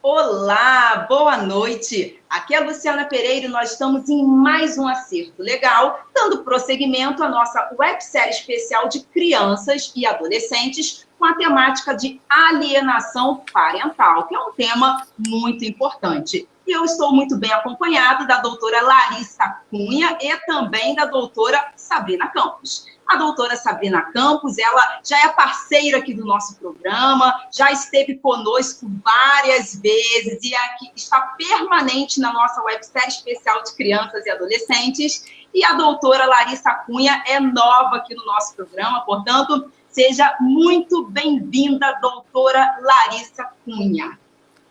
Olá, boa noite. Aqui é a Luciana Pereira e nós estamos em mais um Acerto Legal, dando prosseguimento à nossa websérie especial de crianças e adolescentes com a temática de alienação parental, que é um tema muito importante. E eu estou muito bem acompanhada da doutora Larissa Cunha e também da doutora Sabrina Campos. A doutora Sabrina Campos, ela já é parceira aqui do nosso programa, já esteve conosco várias vezes e aqui está permanente na nossa websérie especial de crianças e adolescentes. E a doutora Larissa Cunha é nova aqui no nosso programa, portanto, seja muito bem-vinda, doutora Larissa Cunha.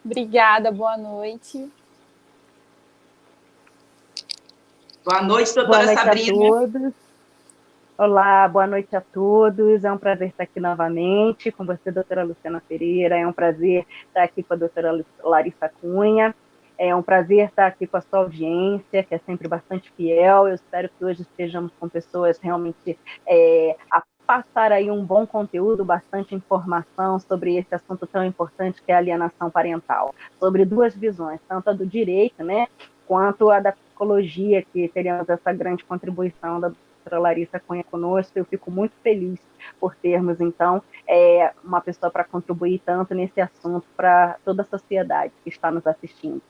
Obrigada, boa noite. Boa noite, doutora Sabrina. Boa noite a todos. Olá, boa noite a todos. É um prazer estar aqui novamente com você, doutora Luciana Pereira. É um prazer estar aqui com a doutora Larissa Cunha. É um prazer estar aqui com a sua audiência, que é sempre bastante fiel. Eu espero que hoje estejamos com pessoas realmente a passar aí um bom conteúdo, bastante informação sobre esse assunto tão importante que é a alienação parental. Sobre duas visões, tanto a do direito, né, quanto a da psicologia, que teremos essa grande contribuição da doutora Larissa Cunha conosco. Eu fico muito feliz por termos, então, uma pessoa para contribuir tanto nesse assunto para toda a sociedade que está nos assistindo.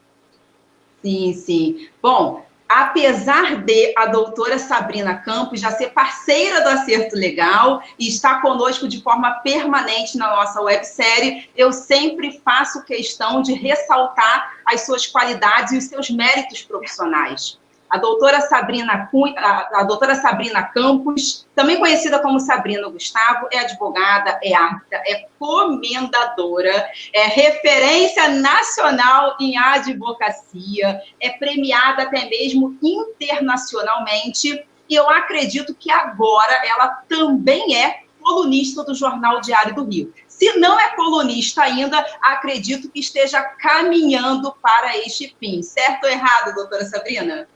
Sim, sim. Bom, apesar de a doutora Sabrina Campos já ser parceira do Acerto Legal e estar conosco de forma permanente na nossa websérie, eu sempre faço questão de ressaltar as suas qualidades e os seus méritos profissionais. A doutora Sabrina Campos, também conhecida como Sabrina Gustavo, é advogada, é árbitra, é comendadora, é referência nacional em advocacia, é premiada até mesmo internacionalmente, e eu acredito que agora ela também é colunista do Jornal Diário do Rio. Se não é colunista ainda, acredito que esteja caminhando para este fim. Certo ou errado, doutora Sabrina?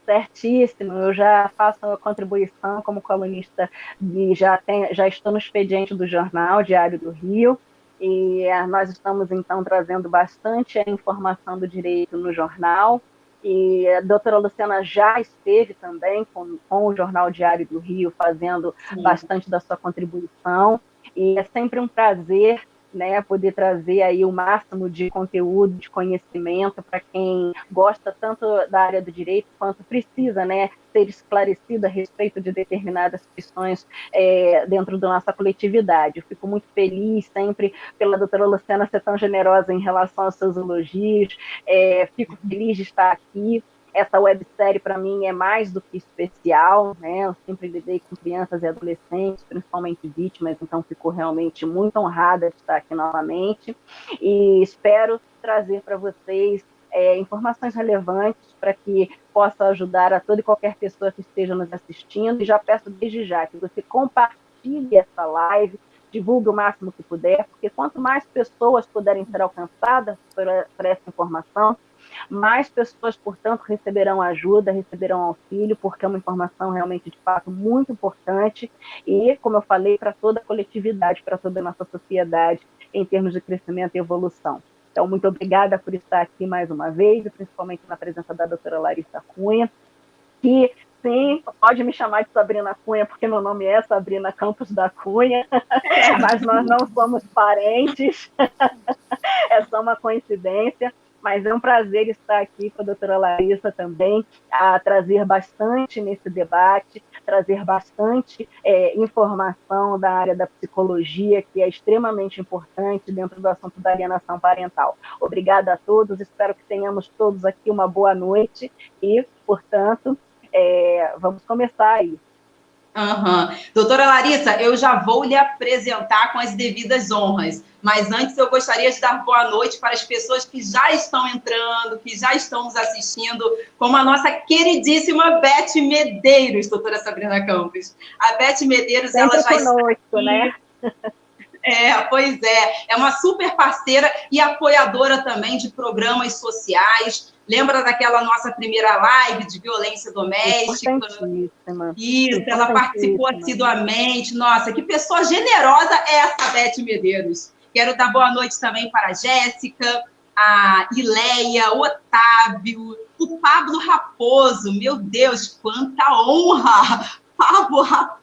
Certíssimo, eu já faço a contribuição como colunista e já estou no expediente do Jornal Diário do Rio, e nós estamos, então, trazendo bastante a informação do direito no jornal, e a doutora Luciana já esteve também com o Jornal Diário do Rio, fazendo bastante da sua contribuição, e é sempre um prazer, né, poder trazer aí o máximo de conteúdo, de conhecimento para quem gosta tanto da área do direito quanto precisa, né, ser esclarecido a respeito de determinadas questões dentro da nossa coletividade. Eu fico muito feliz sempre pela doutora Luciana ser tão generosa em relação aos seus elogios, fico feliz de estar aqui. Essa websérie, para mim, é mais do que especial, né? Eu sempre lidei com crianças e adolescentes, principalmente vítimas, então fico realmente muito honrada de estar aqui novamente, e espero trazer para vocês informações relevantes para que possa ajudar a toda e qualquer pessoa que esteja nos assistindo, e já peço desde já que você compartilhe essa live, divulgue o máximo que puder, porque quanto mais pessoas puderem ser alcançadas por essa informação, mais pessoas, portanto, receberão ajuda, receberão auxílio, porque é uma informação realmente, de fato, muito importante e, como eu falei, para toda a coletividade, para toda a nossa sociedade, em termos de crescimento e evolução. Então, muito obrigada por estar aqui mais uma vez, e principalmente na presença da doutora Larissa Cunha, que, sim, pode me chamar de Sabrina Cunha, porque meu nome é Sabrina Campos da Cunha, mas nós não somos parentes, é só uma coincidência. Mas é um prazer estar aqui com a doutora Larissa também, a trazer bastante nesse debate, trazer bastante informação da área da psicologia, que é extremamente importante dentro do assunto da alienação parental. Obrigada a todos, espero que tenhamos todos aqui uma boa noite e, portanto, vamos começar aí. Doutora Larissa, eu já vou lhe apresentar com as devidas honras, mas antes eu gostaria de dar boa noite para as pessoas que já estão entrando, que já estão nos assistindo, como a nossa queridíssima Beth Medeiros, doutora Sabrina Campos. A Beth Medeiros, sempre ela já conosco, está aqui, né? Pois é uma super parceira e apoiadora também de programas sociais. Lembra daquela nossa primeira live de violência doméstica? Isso, ela participou assiduamente. Nossa, que pessoa generosa é essa Beth Medeiros. Quero dar boa noite também para a Jéssica, a Ileia, o Otávio, o Pablo Raposo. Meu Deus, quanta honra!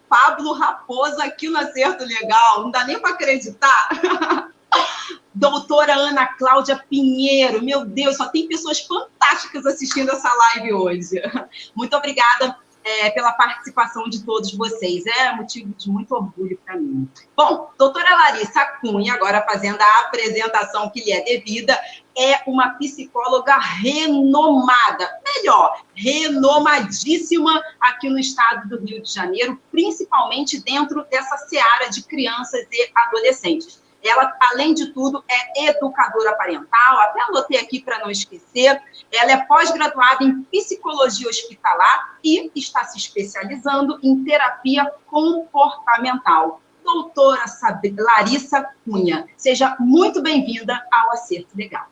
Pablo Raposo aqui no Acerto Legal, não dá nem para acreditar. Doutora Ana Cláudia Pinheiro, meu Deus, só tem pessoas fantásticas assistindo essa live hoje. Muito obrigada pela participação de todos vocês, é motivo de muito orgulho para mim. Bom, doutora Larissa Cunha, agora fazendo a apresentação que lhe é devida, é uma psicóloga renomada, melhor, renomadíssima aqui no estado do Rio de Janeiro, principalmente dentro dessa seara de crianças e adolescentes. Ela, além de tudo, é educadora parental, até anotei aqui para não esquecer. Ela é pós-graduada em psicologia hospitalar e está se especializando em terapia comportamental. Doutora Larissa Cunha, seja muito bem-vinda ao Acerto Legal.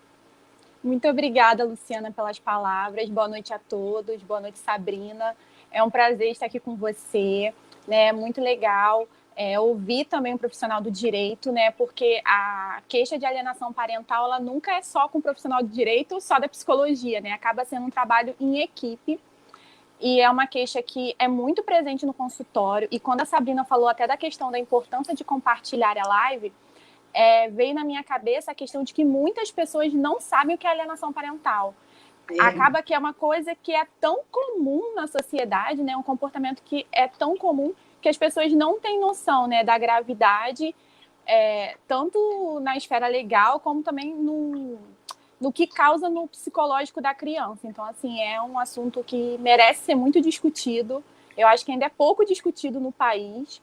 Muito obrigada, Luciana, pelas palavras. Boa noite a todos. Boa noite, Sabrina. É um prazer estar aqui com você, né? Muito legal. Ouvir também um profissional do direito, né? Porque a queixa de alienação parental, ela nunca é só com um profissional de direito, só da psicologia, né? Acaba sendo um trabalho em equipe e é uma queixa que é muito presente no consultório. E quando a Sabrina falou até da questão da importância de compartilhar a live, veio na minha cabeça a questão de que muitas pessoas não sabem o que é alienação parental. Acaba que é uma coisa que é tão comum na sociedade, né? Um comportamento que é tão comum que as pessoas não têm noção, né, da gravidade, tanto na esfera legal, como também no que causa no psicológico da criança. Então, assim, é um assunto que merece ser muito discutido. Eu acho que ainda é pouco discutido no país.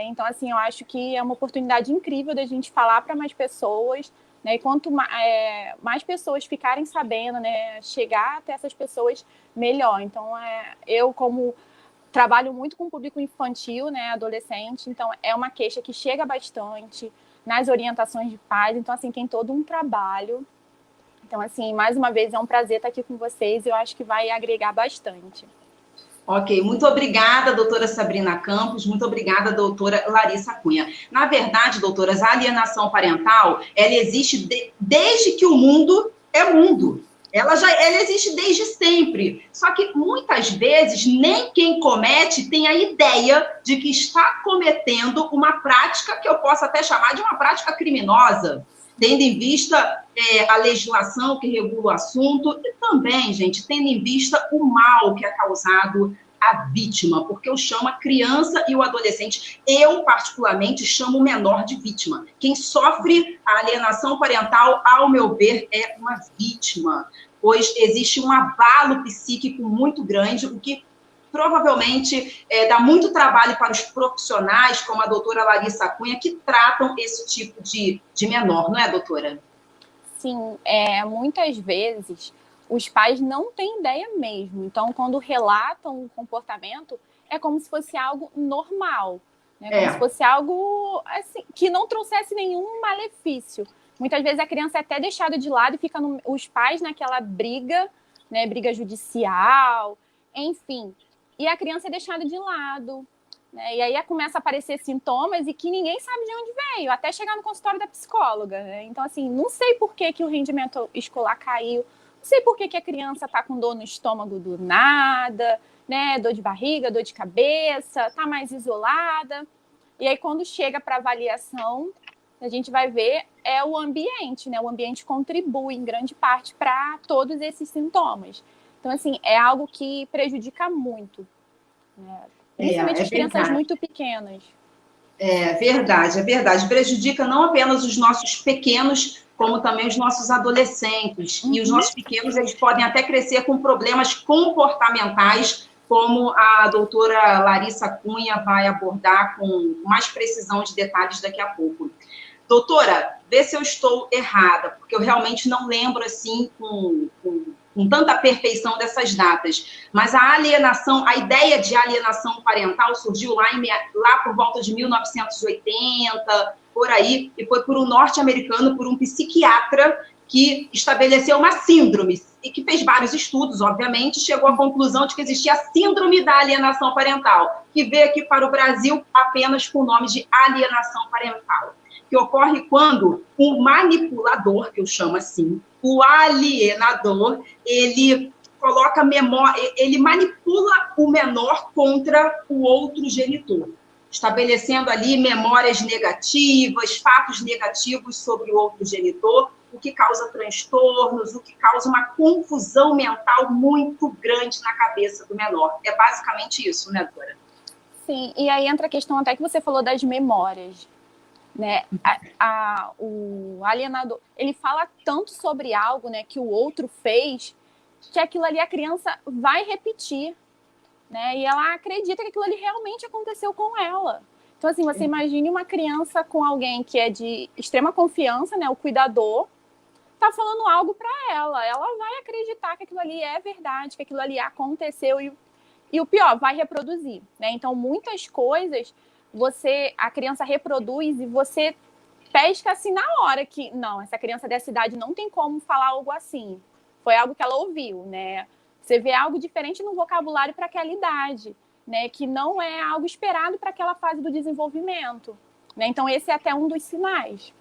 Então, assim, eu acho que é uma oportunidade incrível da gente falar para mais pessoas, né, e quanto mais pessoas ficarem sabendo, né, chegar até essas pessoas, melhor. Então, eu, como trabalho muito com o público infantil, né, adolescente, então é uma queixa que chega bastante nas orientações de pais, então, assim, tem todo um trabalho. Então, assim, mais uma vez, é um prazer estar aqui com vocês e eu acho que vai agregar bastante. Ok, muito obrigada, doutora Sabrina Campos, muito obrigada, doutora Larissa Cunha. Na verdade, doutoras, a alienação parental, ela existe desde que o mundo é mundo. Ela existe desde sempre. Só que, muitas vezes, nem quem comete tem a ideia de que está cometendo uma prática que eu posso até chamar de uma prática criminosa, tendo em vista a legislação que regula o assunto e também, gente, tendo em vista o mal que é causado à vítima, porque eu chamo a criança e o adolescente, eu particularmente chamo o menor de vítima. Quem sofre a alienação parental, ao meu ver, é uma vítima, pois existe um abalo psíquico muito grande, o que provavelmente dá muito trabalho para os profissionais, como a doutora Larissa Cunha, que tratam esse tipo de menor, não é, doutora? Sim, muitas vezes os pais não têm ideia mesmo. Então, quando relatam o comportamento, é como se fosse algo normal, né? Como se fosse algo assim, que não trouxesse nenhum malefício. Muitas vezes a criança é até deixada de lado e fica os pais naquela briga, né? Briga judicial, enfim. E a criança é deixada de lado, né? E aí começa a aparecer sintomas e que ninguém sabe de onde veio, até chegar no consultório da psicóloga, né? Então, assim, não sei por que o rendimento escolar caiu, não sei por que a criança está com dor no estômago do nada, né? Dor de barriga, dor de cabeça, está mais isolada. E aí, quando chega para avaliação, a gente vai ver o ambiente, né? O ambiente contribui em grande parte para todos esses sintomas. Então, assim, é algo que prejudica muito, né? Principalmente as crianças muito pequenas. É verdade. Prejudica não apenas os nossos pequenos, como também os nossos adolescentes. E os nossos pequenos, eles podem até crescer com problemas comportamentais, como a doutora Larissa Cunha vai abordar com mais precisão de detalhes daqui a pouco. Doutora, vê se eu estou errada, porque eu realmente não lembro, assim, com tanta perfeição dessas datas. Mas a ideia de alienação parental surgiu lá por volta de 1980, por aí, e foi por um norte-americano, por um psiquiatra, que estabeleceu uma síndrome, e que fez vários estudos, obviamente, chegou à conclusão de que existia a síndrome da alienação parental, que veio aqui para o Brasil apenas com o nome de alienação parental. que ocorre quando o manipulador, que eu chamo assim, o alienador, ele coloca memória, ele manipula o menor contra o outro genitor, estabelecendo ali memórias negativas, fatos negativos sobre o outro genitor, o que causa transtornos, o que causa uma confusão mental muito grande na cabeça do menor. É basicamente isso, né, Dora? Sim, e aí entra a questão até que você falou das memórias, né? O alienador, ele fala tanto sobre algo, né, que o outro fez, que aquilo ali a criança vai repetir, né? E ela acredita que aquilo ali realmente aconteceu com ela. Então, assim, você imagine uma criança com alguém que é de extrema confiança, né? O cuidador tá falando algo para ela vai acreditar que aquilo ali é verdade, que aquilo ali aconteceu e o pior, vai reproduzir, né? Então, muitas coisas a criança reproduz e você pesca assim na hora que, não, essa criança dessa idade não tem como falar algo assim. Foi algo que ela ouviu, né? Você vê algo diferente no vocabulário para aquela idade, né? Que não é algo esperado para aquela fase do desenvolvimento, né? Então, esse é até um dos sinais.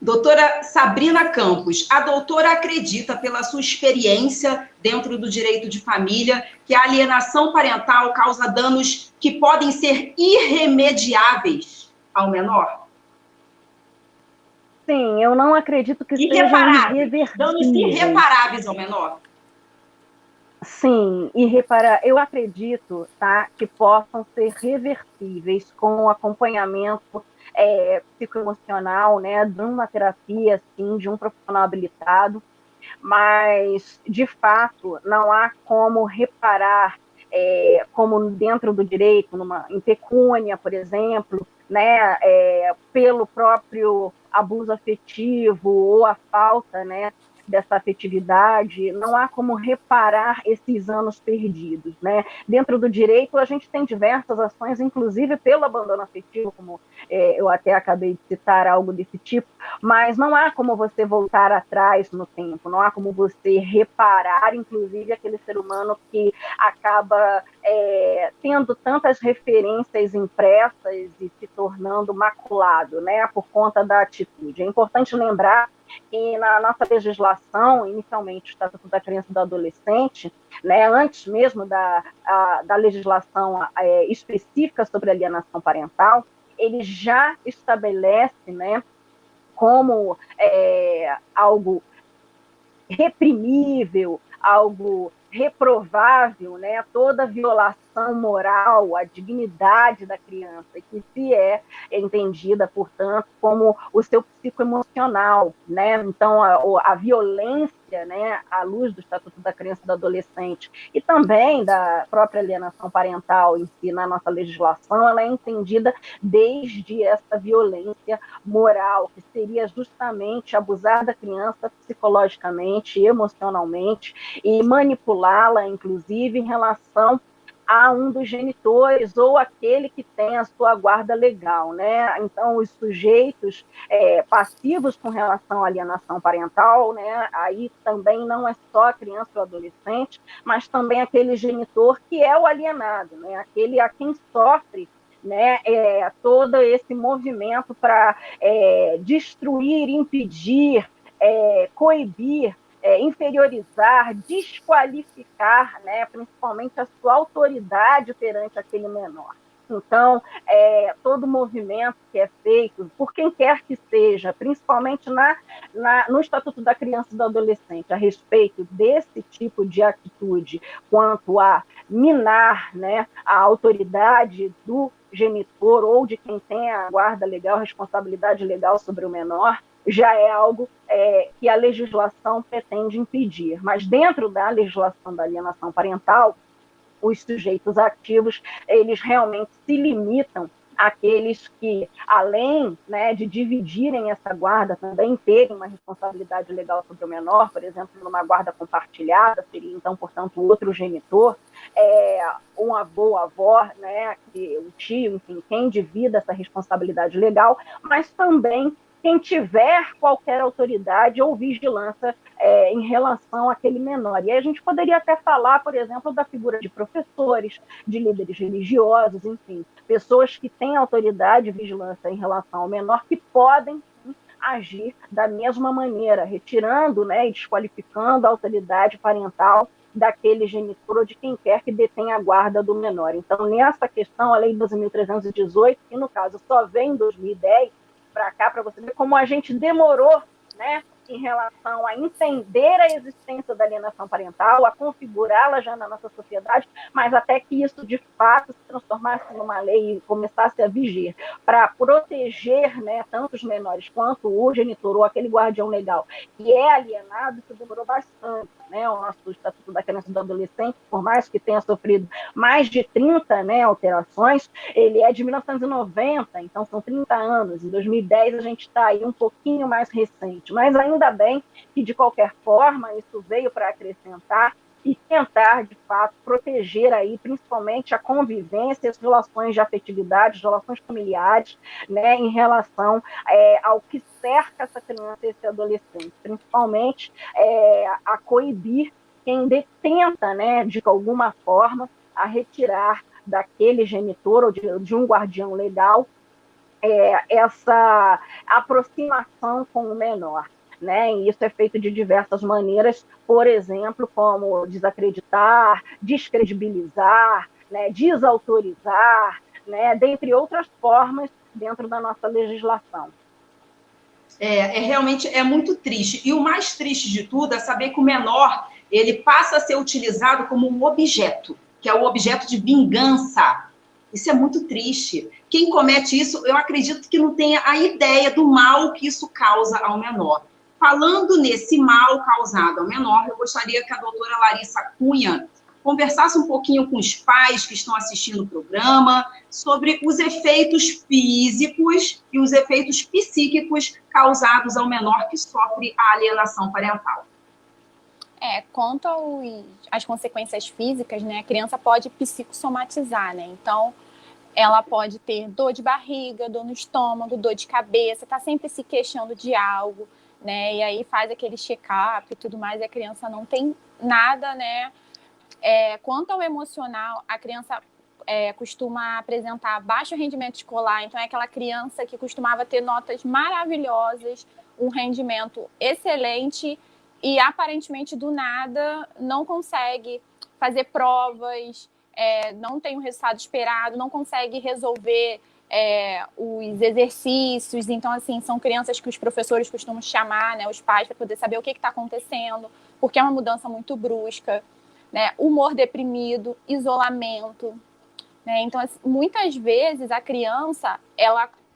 Doutora Sabrina Campos, a doutora acredita, pela sua experiência dentro do direito de família, que a alienação parental causa danos que podem ser irremediáveis ao menor? Sim, eu não acredito que sejam irreversíveis. Danos irreparáveis ao menor? Sim, eu acredito, tá, que possam ser reversíveis com o acompanhamento psicoemocional, né, de uma terapia, assim, de um profissional habilitado, mas, de fato, não há como reparar, como dentro do direito, em pecúnia, por exemplo, né, pelo próprio abuso afetivo ou a falta, né, dessa afetividade, não há como reparar esses anos perdidos, né? Dentro do direito, a gente tem diversas ações, inclusive pelo abandono afetivo, como eu até acabei de citar algo desse tipo, mas não há como você voltar atrás no tempo, não há como você reparar, inclusive, aquele ser humano que acaba tendo tantas referências impressas e se tornando maculado, né, por conta da atitude. É importante lembrar que na nossa legislação, inicialmente o Estatuto da Criança e do Adolescente, né, antes mesmo da legislação específica sobre alienação parental, ele já estabelece, né, como algo reprimível, algo reprovável, né, toda violação moral à dignidade da criança, que se é entendida, portanto, como o seu psicoemocional, né? Então, a violência, né, à luz do Estatuto da Criança e do Adolescente e também da própria alienação parental em si, na nossa legislação, ela é entendida desde essa violência moral, que seria justamente abusar da criança psicologicamente, emocionalmente e manipulá-la, inclusive, em relação a um dos genitores ou aquele que tem a sua guarda legal, né? Então, os sujeitos passivos com relação à alienação parental, né? Aí também não é só a criança ou adolescente, mas também aquele genitor que é o alienado, né? Aquele a quem sofre, né, todo esse movimento para destruir, impedir, coibir, inferiorizar, desqualificar, né, principalmente a sua autoridade perante aquele menor. Então, todo movimento que é feito por quem quer que seja, principalmente no Estatuto da Criança e do Adolescente, a respeito desse tipo de atitude, quanto a minar, né, a autoridade do genitor ou de quem tem a guarda legal, a responsabilidade legal sobre o menor, já é algo que a legislação pretende impedir. Mas dentro da legislação da alienação parental, os sujeitos ativos, eles realmente se limitam àqueles que, além, né, de dividirem essa guarda, também terem uma responsabilidade legal sobre o menor, por exemplo, numa guarda compartilhada, seria, então, portanto, outro genitor, um avô, avó, né, o tio, enfim, quem divida essa responsabilidade legal, mas também quem tiver qualquer autoridade ou vigilância em relação àquele menor. E aí a gente poderia até falar, por exemplo, da figura de professores, de líderes religiosos, enfim, pessoas que têm autoridade e vigilância em relação ao menor, que podem agir da mesma maneira, retirando, né, e desqualificando a autoridade parental daquele genitor ou de quem quer que detenha a guarda do menor. Então, nessa questão, a Lei 12.318, que no caso só vem em 2010 para cá, para você ver como a gente demorou, né, em relação a entender a existência da alienação parental, a configurá-la já na nossa sociedade, mas até que isso de fato se transformasse numa lei e começasse a vigir para proteger, né, tanto os menores quanto o genitor ou aquele guardião legal que é alienado, isso demorou bastante. Né, o nosso Estatuto da Criança e do Adolescente, por mais que tenha sofrido mais de 30, né, alterações, ele é de 1990, então são 30 anos. Em 2010 a gente está aí um pouquinho mais recente, mas ainda bem que, de qualquer forma, isso veio para acrescentar e tentar, de fato, proteger aí, principalmente a convivência, as relações de afetividade, as relações familiares, né, em relação ao que cerca essa criança e esse adolescente, principalmente a coibir quem detenta, né, de alguma forma, a retirar daquele genitor ou de um guardião legal essa aproximação com o menor. Né? E isso é feito de diversas maneiras, por exemplo, como desacreditar, descredibilizar, né? Desautorizar, né? Dentre outras formas dentro da nossa legislação. Realmente é muito triste. E o mais triste de tudo é saber que o menor ele passa a ser utilizado como um objeto, que é o objeto de vingança. Isso é muito triste. Quem comete isso, eu acredito que não tenha a ideia do mal que isso causa ao menor. Falando nesse mal causado ao menor, eu gostaria que a doutora Larissa Cunha conversasse um pouquinho com os pais que estão assistindo o programa sobre os efeitos físicos e os efeitos psíquicos causados ao menor que sofre a alienação parental. Quanto às consequências físicas, né, a criança pode psicossomatizar, né? Então, ela pode ter dor de barriga, dor no estômago, dor de cabeça, tá sempre se queixando de algo, né? E aí faz aquele check-up e tudo mais, e a criança não tem nada, né? Quanto ao emocional, a criança costuma apresentar baixo rendimento escolar, então é aquela criança que costumava ter notas maravilhosas, um rendimento excelente e aparentemente do nada não consegue fazer provas, não tem o resultado esperado, não consegue resolver os exercícios. Então, assim, são crianças que os professores costumam chamar, né, os pais, para poder saber o que está acontecendo, porque é uma mudança muito brusca, né? Humor deprimido, isolamento, né? Então, assim, muitas vezes a criança,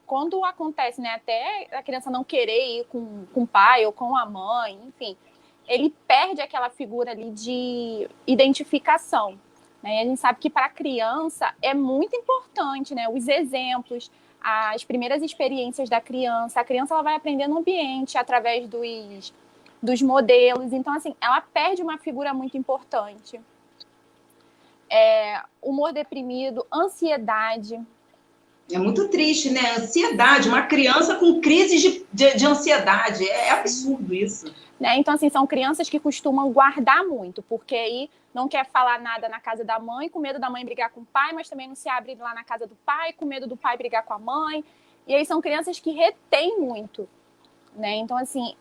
quando acontece, né, até a criança não querer ir com o pai ou com a mãe, enfim, ele perde aquela figura ali de identificação. Né? E a gente sabe que para a criança é muito importante, né, os exemplos, as primeiras experiências da criança. A criança ela vai aprender no ambiente através dos modelos. Então, assim, ela perde uma figura muito importante. Humor deprimido, ansiedade. É muito triste, né? Ansiedade, uma criança com crises de ansiedade. É absurdo isso. Né? Então, assim, são crianças que costumam guardar muito, porque aí não quer falar nada na casa da mãe, com medo da mãe brigar com o pai, mas também não se abre lá na casa do pai, com medo do pai brigar com a mãe. E aí são crianças que retêm muito. Né? Então, assim,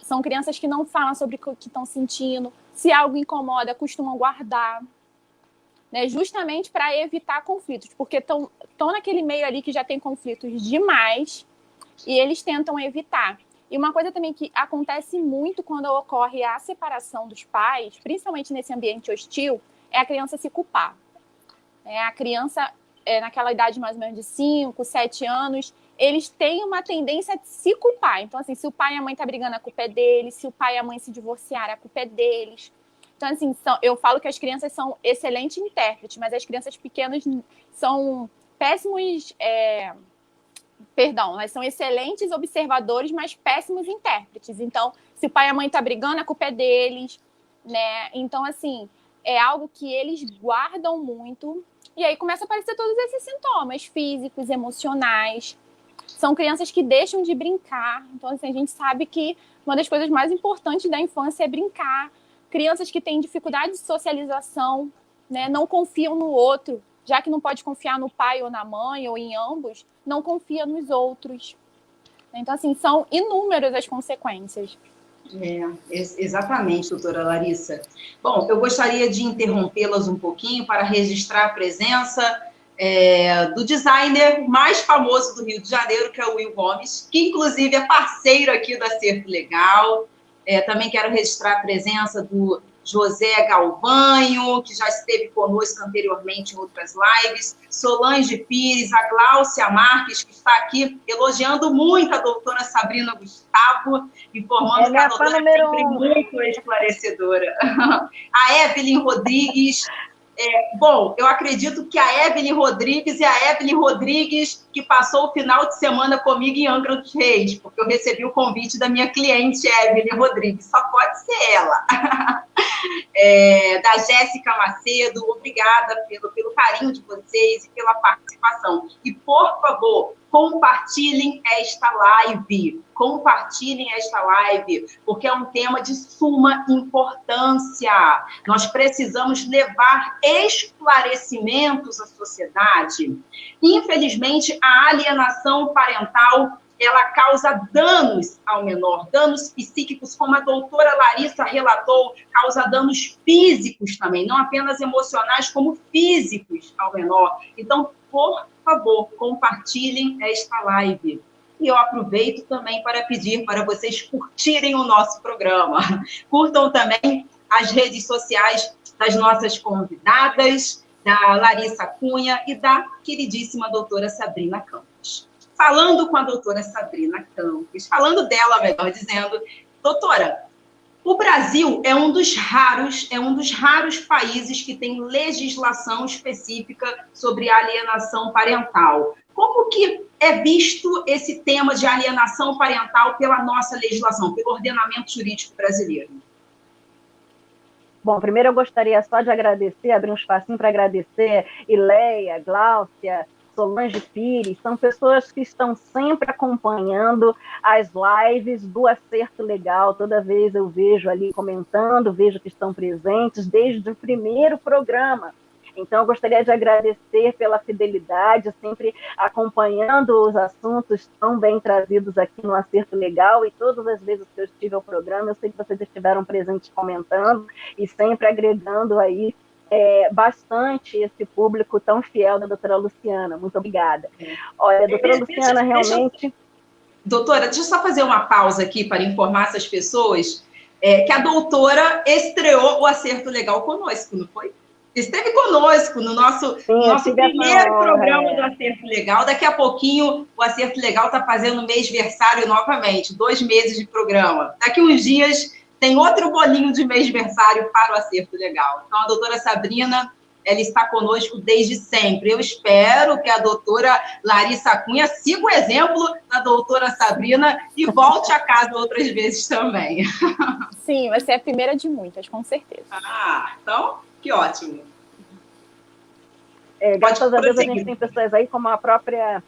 são crianças que não falam sobre o que estão sentindo. Se algo incomoda, costumam guardar. Né? Justamente para evitar conflitos, porque estão naquele meio ali que já tem conflitos demais e eles tentam evitar. E uma coisa também que acontece muito quando ocorre a separação dos pais, principalmente nesse ambiente hostil, é a criança se culpar. A criança, naquela idade mais ou menos de 5, 7 anos, eles têm uma tendência a se culpar. Então, assim, se o pai e a mãe estão brigando, a culpa é deles. Se o pai e a mãe se divorciarem, a culpa é deles. Então, assim, eu falo que as crianças são excelentes intérpretes, mas as crianças pequenas são péssimos... elas são excelentes observadores, mas péssimos intérpretes. Então, se o pai e a mãe estão brigando, a culpa é deles, né? Então, assim, é algo que eles guardam muito. E aí começa a aparecer todos esses sintomas físicos, emocionais. São crianças que deixam de brincar. Então, assim, a gente sabe que uma das coisas mais importantes da infância é brincar. Crianças que têm dificuldade de socialização, né, não confiam no outro, já que não pode confiar no pai ou na mãe, ou em ambos, não confia nos outros. Então, assim, são inúmeras as consequências. Exatamente, doutora Larissa. Bom, eu gostaria de interrompê-las um pouquinho para registrar a presença do designer mais famoso do Rio de Janeiro, que é o Will Gomes, que inclusive é parceiro aqui do Acerto Legal. Também quero registrar a presença do José Galvânio, que já esteve conosco anteriormente em outras lives, Solange Pires, a Gláucia Marques, que está aqui elogiando muito a doutora Sabrina Gustavo, informando que a doutora é sempre muito esclarecedora. A Evelyn Rodrigues. Bom, eu acredito que a Evelyn Rodrigues é a Evelyn Rodrigues que passou o final de semana comigo em Angra dos Reis, porque eu recebi o convite da minha cliente, Evelyn Rodrigues, só pode ser ela. Da Jéssica Macedo, obrigada pelo carinho de vocês e pela participação. E, por favor, compartilhem esta live, porque é um tema de suma importância. Nós precisamos levar esclarecimentos à sociedade. Infelizmente, a alienação parental, ela causa danos ao menor, danos psíquicos, como a doutora Larissa relatou, causa danos físicos também, não apenas emocionais, como físicos ao menor. Então, por favor, compartilhem esta live. E eu aproveito também para pedir para vocês curtirem o nosso programa. Curtam também as redes sociais das nossas convidadas, da Larissa Cunha e da queridíssima doutora Sabrina Campos. Falando com a doutora Sabrina Campos, falando dela, melhor dizendo, doutora, o Brasil é um dos raros países que tem legislação específica sobre alienação parental. Como que é visto esse tema de alienação parental pela nossa legislação, pelo ordenamento jurídico brasileiro? Bom, primeiro eu gostaria só de agradecer, abrir um espacinho para agradecer Ileia, Gláucia, Solange Pires, são pessoas que estão sempre acompanhando as lives do Acerto Legal. Toda vez eu vejo ali comentando, vejo que estão presentes desde o primeiro programa. Então, eu gostaria de agradecer pela fidelidade, sempre acompanhando os assuntos tão bem trazidos aqui no Acerto Legal, e todas as vezes que eu estive ao programa, eu sei que vocês estiveram presentes comentando e sempre agregando aí bastante esse público tão fiel da doutora Luciana. Muito obrigada. Olha, a doutora Luciana realmente... Doutora, deixa eu só fazer uma pausa aqui para informar essas pessoas que a doutora estreou o Acerto Legal conosco, não foi? Esteve conosco no nosso primeiro programa do Acerto Legal. Daqui a pouquinho o Acerto Legal está fazendo mêsversário novamente, 2 meses de programa. Daqui uns dias tem outro bolinho de mêsversário para o Acerto Legal. Então, a doutora Sabrina, ela está conosco desde sempre. Eu espero que a doutora Larissa Cunha siga o exemplo da doutora Sabrina e volte a casa outras vezes também. Sim, vai ser a primeira de muitas, com certeza. Então, que ótimo. Graças a Deus a gente tem pessoas aí como a própria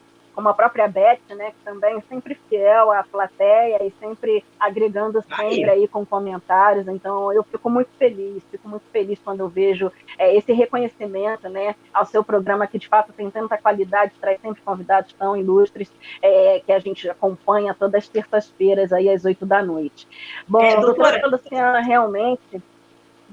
Beth, né, que também é sempre fiel à plateia e sempre agregando sempre aí com comentários. Então, eu fico muito feliz quando eu vejo esse reconhecimento, né, ao seu programa, que de fato tem tanta qualidade, traz sempre convidados tão ilustres, que a gente acompanha todas as terças-feiras aí às 20h. Bom, doutora Luciana, realmente...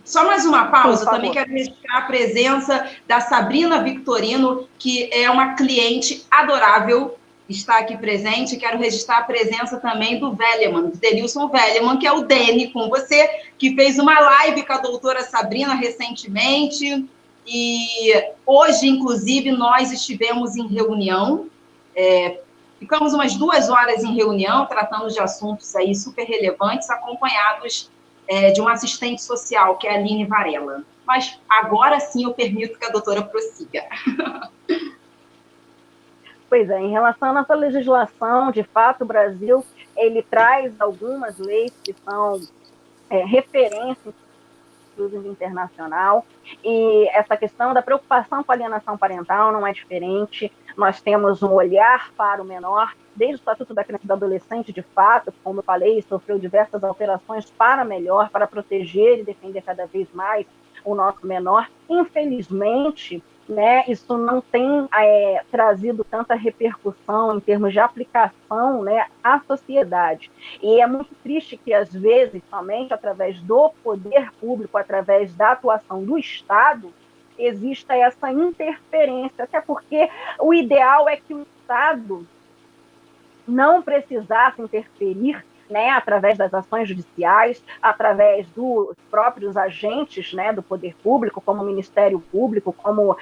Só mais uma pausa, também quero registrar a presença da Sabrina Victorino, que é uma cliente adorável, está aqui presente. Quero registrar a presença também do Velleman, do Denilson Velleman, que é o Deni com você, que fez uma live com a doutora Sabrina recentemente. E hoje, inclusive, nós estivemos em reunião, ficamos umas 2 horas em reunião, tratando de assuntos aí super relevantes, acompanhados de uma assistente social, que é a Aline Varela. Mas agora sim eu permito que a doutora prossiga. Pois é, em relação à nossa legislação, de fato, o Brasil, ele traz algumas leis que são referências, inclusive internacional, e essa questão da preocupação com a alienação parental não é diferente. nós temos um olhar para o menor, desde o Estatuto da Criança e do Adolescente, de fato, como eu falei, sofreu diversas alterações para melhor, para proteger e defender cada vez mais o nosso menor. Infelizmente, né, isso não tem trazido tanta repercussão em termos de aplicação, né, à sociedade. E é muito triste que, às vezes, somente através do poder público, através da atuação do Estado, exista essa interferência, até porque o ideal é que o Estado não precisasse interferir, né, através das ações judiciais, através dos próprios agentes, né, do poder público, como o Ministério Público, como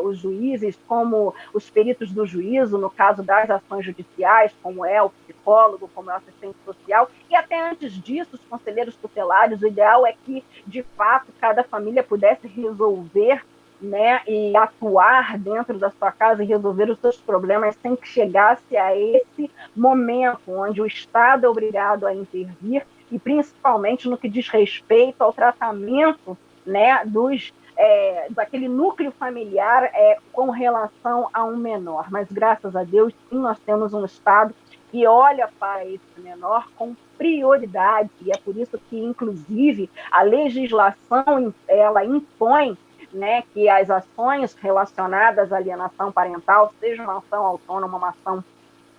os juízes, como os peritos do juízo, no caso das ações judiciais, como é o psicólogo, como é o assistente social, e até antes disso, os conselheiros tutelares. O ideal é que, de fato, cada família pudesse resolver, né, e atuar dentro da sua casa e resolver os seus problemas sem que chegasse a esse momento onde o Estado é obrigado a intervir, e principalmente no que diz respeito ao tratamento, né, daquele núcleo familiar com relação a um menor. Mas, graças a Deus, sim, nós temos um Estado que olha para esse menor com prioridade, e é por isso que, inclusive, a legislação ela impõe, né, que as ações relacionadas à alienação parental, seja uma ação autônoma, uma ação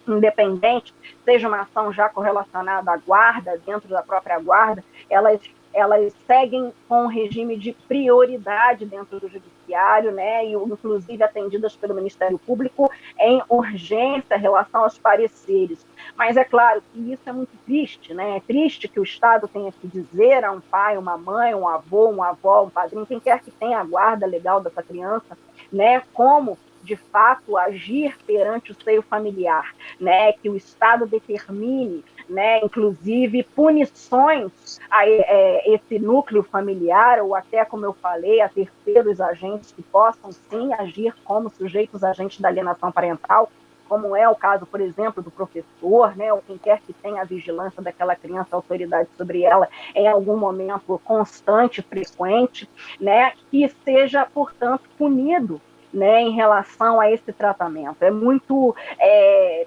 independente, seja uma ação já correlacionada à guarda, dentro da própria guarda, elas seguem com um regime de prioridade dentro do judiciário, né, e inclusive atendidas pelo Ministério Público em urgência em relação aos pareceres. Mas é claro que isso é muito triste, né? É triste que o Estado tenha que dizer a um pai, uma mãe, um avô, uma avó, um padrinho, quem quer que tenha a guarda legal dessa criança, né, como de fato agir perante o seio familiar, né, que o Estado determine, né, inclusive punições a esse núcleo familiar, ou até, como eu falei, a terceiros agentes que possam sim agir como sujeitos agentes da alienação parental, como é o caso, por exemplo, do professor, né, ou quem quer que tenha a vigilância daquela criança, a autoridade sobre ela, em algum momento constante, frequente, né, que seja, portanto, punido, né, em relação a esse tratamento. É muito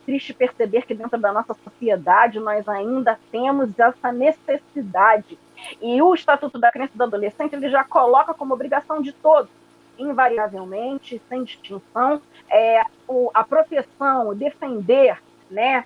triste perceber que dentro da nossa sociedade nós ainda temos essa necessidade. E o Estatuto da Criança e do Adolescente ele já coloca como obrigação de todos, invariavelmente, sem distinção, a proteção, o defender, né,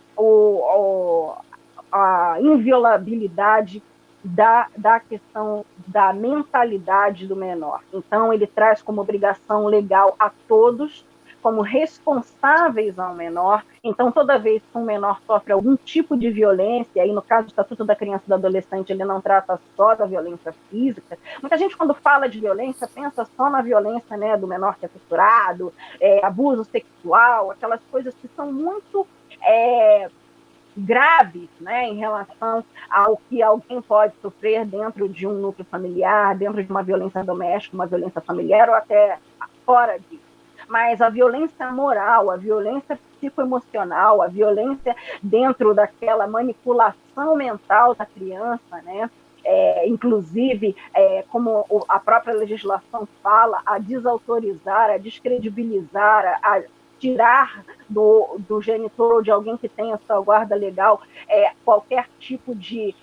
a inviolabilidade da questão da mentalidade do menor. Então, ele traz como obrigação legal a todos, como responsáveis ao menor. Então, toda vez que um menor sofre algum tipo de violência, aí no caso do Estatuto da Criança e do Adolescente, ele não trata só da violência física. Muita gente, quando fala de violência, pensa só na violência, né, do menor que é torturado, abuso sexual, aquelas coisas que são muito graves, né, em relação ao que alguém pode sofrer dentro de um núcleo familiar, dentro de uma violência doméstica, uma violência familiar ou até fora disso. Mas a violência moral, a violência psicoemocional, a violência dentro daquela manipulação mental da criança, né, inclusive, como a própria legislação fala, a desautorizar, a descredibilizar, a tirar do genitor ou de alguém que tenha sua guarda legal qualquer tipo de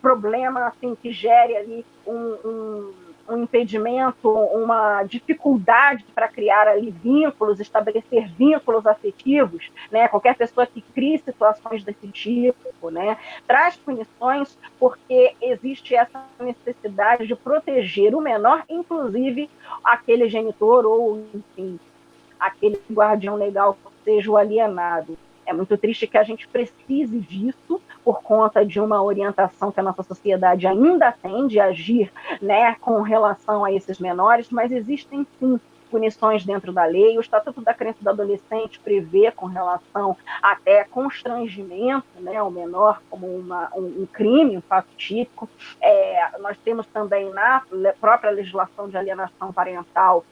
problema assim, que gere ali um impedimento, uma dificuldade para criar ali vínculos, estabelecer vínculos afetivos, né? Qualquer pessoa que crie situações desse tipo, né? Traz punições porque existe essa necessidade de proteger o menor, inclusive aquele genitor ou, enfim, aquele guardião legal que seja o alienado. É muito triste que a gente precise disso por conta de uma orientação que a nossa sociedade ainda tem de agir, né, com relação a esses menores, mas existem sim punições dentro da lei. O Estatuto da Criança e do Adolescente prevê com relação até constrangimento, né, ao menor como um crime, um fato típico. Nós temos também na própria legislação de alienação parental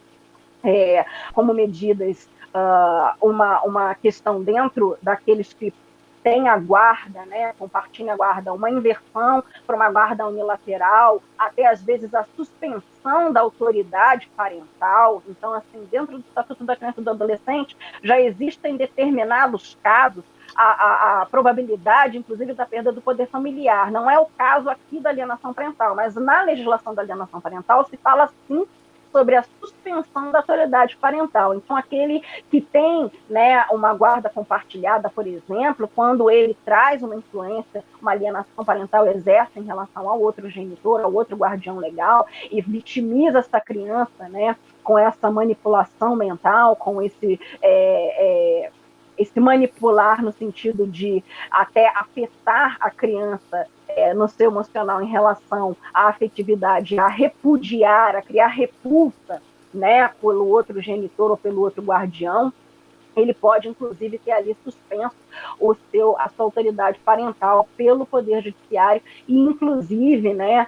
como medidas, uma questão dentro daqueles que tem a guarda, né, compartilha a guarda, uma inversão para uma guarda unilateral, até às vezes a suspensão da autoridade parental. Então, assim, dentro do Estatuto da Criança e do Adolescente, já existem determinados casos a probabilidade, inclusive, da perda do poder familiar. Não é o caso aqui da alienação parental, mas na legislação da alienação parental se fala, sim, sobre a suspensão da autoridade parental. Então, aquele que tem, né, uma guarda compartilhada, por exemplo, quando ele traz uma influência, uma alienação parental exerce em relação ao outro genitor, ao outro guardião legal, e vitimiza essa criança, né, com essa manipulação mental, com esse manipular no sentido de até afetar a criança no seu emocional em relação à afetividade, a repudiar, a criar repulsa, né, pelo outro genitor ou pelo outro guardião, ele pode, inclusive, ter ali suspenso a sua autoridade parental pelo Poder Judiciário e, inclusive, né,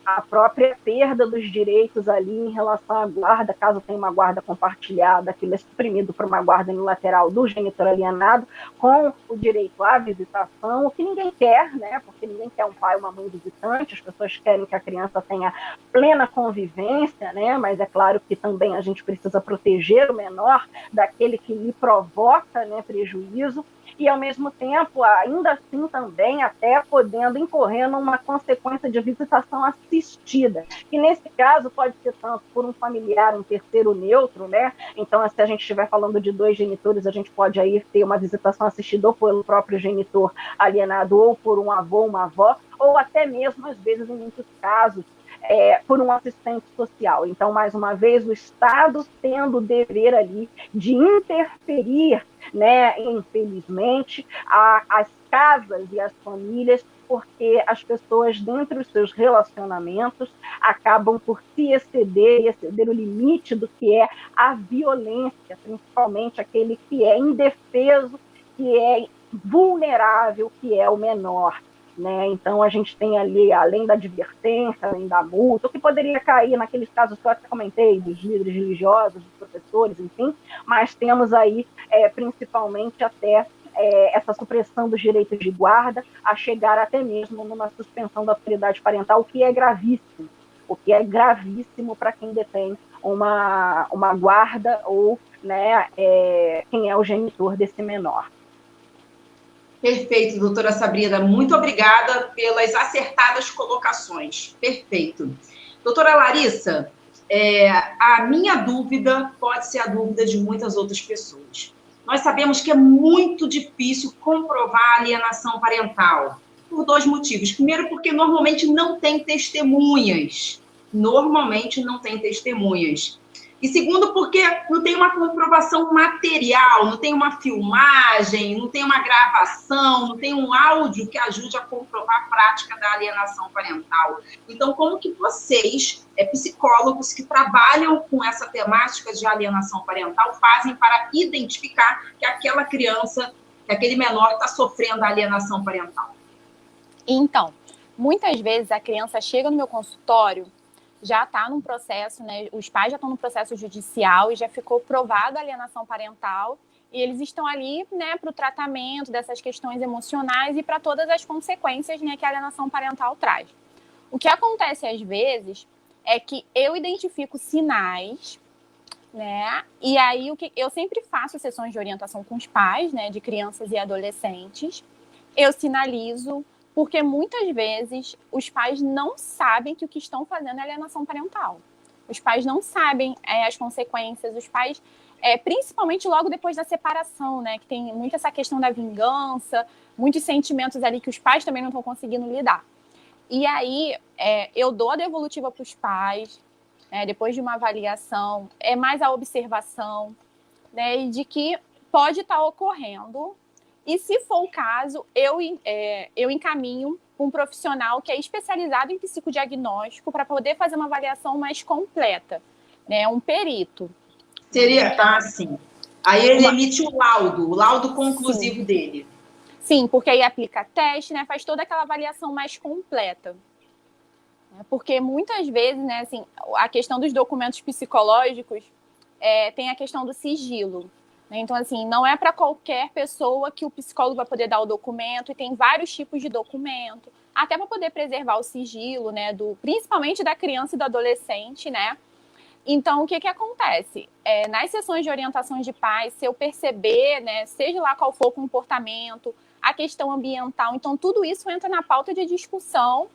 a própria perda dos direitos ali em relação à guarda, caso tenha uma guarda compartilhada, aquilo é suprimido por uma guarda unilateral do genitor alienado, com o direito à visitação, o que ninguém quer, né? Porque ninguém quer um pai ou uma mãe visitante, as pessoas querem que a criança tenha plena convivência, né? Mas é claro que também a gente precisa proteger o menor daquele que lhe provoca, né, prejuízo, e, ao mesmo tempo, ainda assim também até podendo incorrer numa consequência de visitação assistida, que nesse caso pode ser tanto por um familiar, um terceiro neutro, né? Então, se a gente estiver falando de dois genitores, a gente pode aí ter uma visitação assistida ou pelo próprio genitor alienado, ou por um avô, uma avó, ou até mesmo, às vezes, em muitos casos, por um assistente social. Então, mais uma vez, o Estado tendo o dever ali de interferir, né, infelizmente, as casas e as famílias, porque as pessoas, dentro dos seus relacionamentos, acabam por se exceder o limite do que é a violência, principalmente aquele que é indefeso, que é vulnerável, que é o menor. Né? Então, a gente tem ali, além da advertência, além da multa, o que poderia cair naqueles casos que eu até comentei, dos líderes religiosos, dos professores, enfim, mas temos aí, principalmente, até essa supressão dos direitos de guarda, a chegar até mesmo numa suspensão da autoridade parental, o que é gravíssimo para quem detém uma guarda ou, né, quem é o genitor desse menor. Perfeito, doutora Sabrina. Muito obrigada pelas acertadas colocações. Perfeito. Doutora Larissa, a minha dúvida pode ser a dúvida de muitas outras pessoas. Nós sabemos que é muito difícil comprovar a alienação parental, por dois motivos. Primeiro, porque normalmente não tem testemunhas. E segundo, porque não tem uma comprovação material, não tem uma filmagem, não tem uma gravação, não tem um áudio que ajude a comprovar a prática da alienação parental. Então, como que vocês, psicólogos que trabalham com essa temática de alienação parental, fazem para identificar que aquela criança, que aquele menor está sofrendo a alienação parental? Então, muitas vezes a criança chega no meu consultório, já está num processo, né? Os pais já estão no processo judicial e já ficou provada a alienação parental e eles estão ali, né, para o tratamento dessas questões emocionais e para todas as consequências, né, que a alienação parental traz. O que acontece às vezes é que eu identifico sinais, né, e aí eu sempre faço sessões de orientação com os pais, né, de crianças e adolescentes, eu sinalizo, porque muitas vezes os pais não sabem que o que estão fazendo é alienação parental. Os pais não sabem as consequências, os pais, principalmente logo depois da separação, né, que tem muito essa questão da vingança, muitos sentimentos ali que os pais também não estão conseguindo lidar. E aí eu dou a devolutiva para os pais, depois de uma avaliação, mais a observação, né, e de que pode estar ocorrendo. E, se for o caso, eu encaminho um profissional que é especializado em psicodiagnóstico para poder fazer uma avaliação mais completa, né? Um perito. Seria assim. Aí ele emite o laudo conclusivo Sim. dele. Sim, porque aí aplica teste, né? Faz toda aquela avaliação mais completa. Porque muitas vezes, né, assim, a questão dos documentos psicológicos tem a questão do sigilo. né? Então, assim, não é para qualquer pessoa que o psicólogo vai poder dar o documento, e tem vários tipos de documento, até para poder preservar o sigilo, né, principalmente da criança e do adolescente, né? Então, o que acontece? Nas sessões de orientação de pais, se eu perceber, né, seja lá qual for o comportamento, a questão ambiental, então tudo isso entra na pauta de discussão,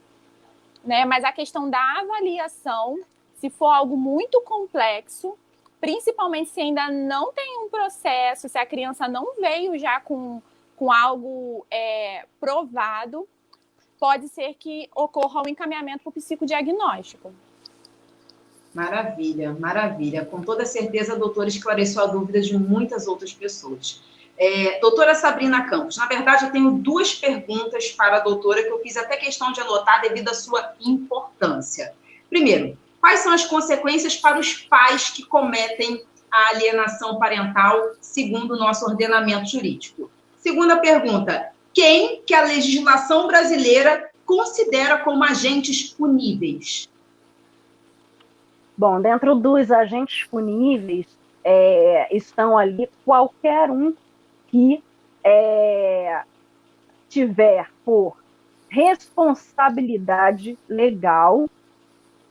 né? Mas a questão da avaliação, se for algo muito complexo, principalmente se ainda não tem um processo, se a criança não veio já com algo provado, pode ser que ocorra um encaminhamento para o psicodiagnóstico. Maravilha, maravilha. Com toda certeza, a doutora esclareceu a dúvida de muitas outras pessoas. Doutora Sabrina Campos, na verdade, eu tenho 2 perguntas para a doutora que eu fiz até questão de anotar devido à sua importância. Primeiro, quais são as consequências para os pais que cometem a alienação parental segundo o nosso ordenamento jurídico? Segunda pergunta, quem que a legislação brasileira considera como agentes puníveis? Bom, dentro dos agentes puníveis estão ali qualquer um que tiver por responsabilidade legal,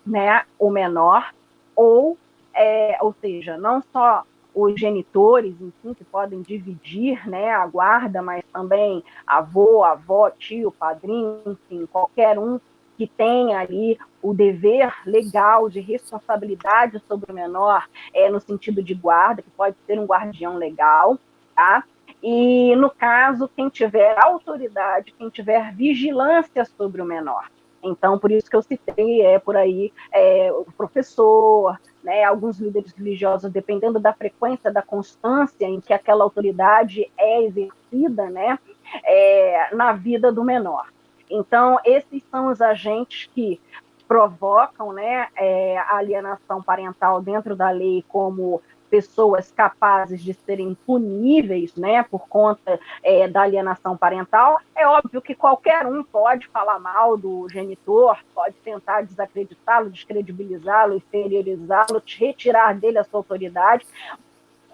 né, o menor, ou seja, não só os genitores, enfim, que podem dividir, né, a guarda, mas também avô, avó, tio, padrinho, enfim, qualquer um que tenha ali o dever legal de responsabilidade sobre o menor, no sentido de guarda, que pode ser um guardião legal, tá? E, no caso, quem tiver autoridade, quem tiver vigilância sobre o menor. Então, por isso que eu citei, por aí, o professor, né, alguns líderes religiosos, dependendo da frequência, da constância em que aquela autoridade é exercida, né, na vida do menor. Então, esses são os agentes que provocam, né, a alienação parental dentro da lei como pessoas capazes de serem puníveis, né, por conta da alienação parental. É óbvio que qualquer um pode falar mal do genitor, pode tentar desacreditá-lo, descredibilizá-lo, inferiorizá-lo, retirar dele a sua autoridade,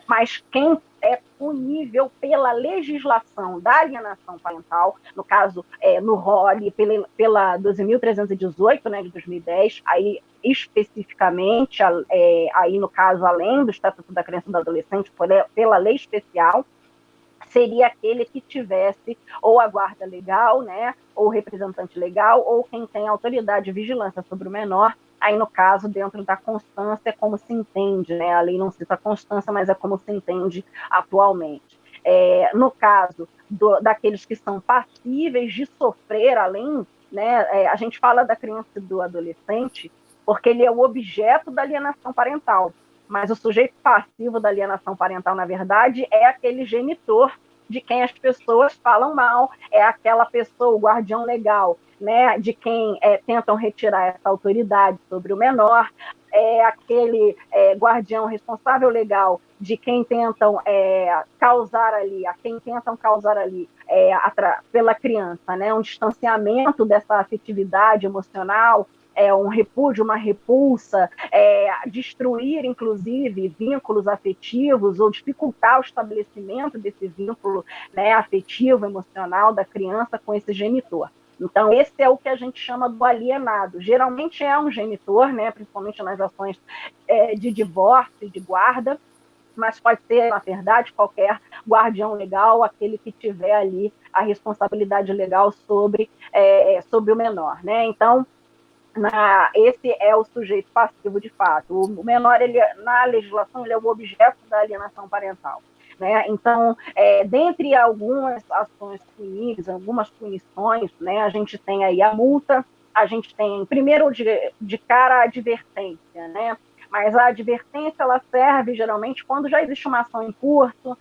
mas quem é punível pela legislação da alienação parental, no caso, no ROLE, pela 12.318, né, de 2010, aí especificamente, aí no caso, além do Estatuto da Criança e do Adolescente, pela lei especial, seria aquele que tivesse ou a guarda legal, né, ou representante legal, ou quem tem autoridade de vigilância sobre o menor. Aí, no caso, dentro da constância, é como se entende, né? A lei não cita a constância, mas é como se entende atualmente. No caso daqueles que são passíveis de sofrer, além, né, a gente fala da criança e do adolescente, porque ele é o objeto da alienação parental, mas o sujeito passivo da alienação parental, na verdade, é aquele genitor de quem as pessoas falam mal, é aquela pessoa, o guardião legal, né, de quem tentam retirar essa autoridade sobre o menor, é aquele guardião responsável legal de quem tentam causar ali, pela criança, né, um distanciamento dessa afetividade emocional, um repúdio, uma repulsa, destruir, inclusive, vínculos afetivos ou dificultar o estabelecimento desse vínculo, né, afetivo, emocional da criança com esse genitor. Então, esse é o que a gente chama do alienado. Geralmente é um genitor, né, principalmente nas ações de divórcio e de guarda, mas pode ser, na verdade, qualquer guardião legal, aquele que tiver ali a responsabilidade legal sobre o menor, né? Então, esse é o sujeito passivo de fato. O menor, na legislação, ele é o objeto da alienação parental, né? Então, dentre algumas ações puníveis, algumas punições, né, a gente tem aí a multa, a gente tem, primeiro, de cara, a advertência, né? Mas a advertência, ela serve geralmente quando já existe uma ação em curso,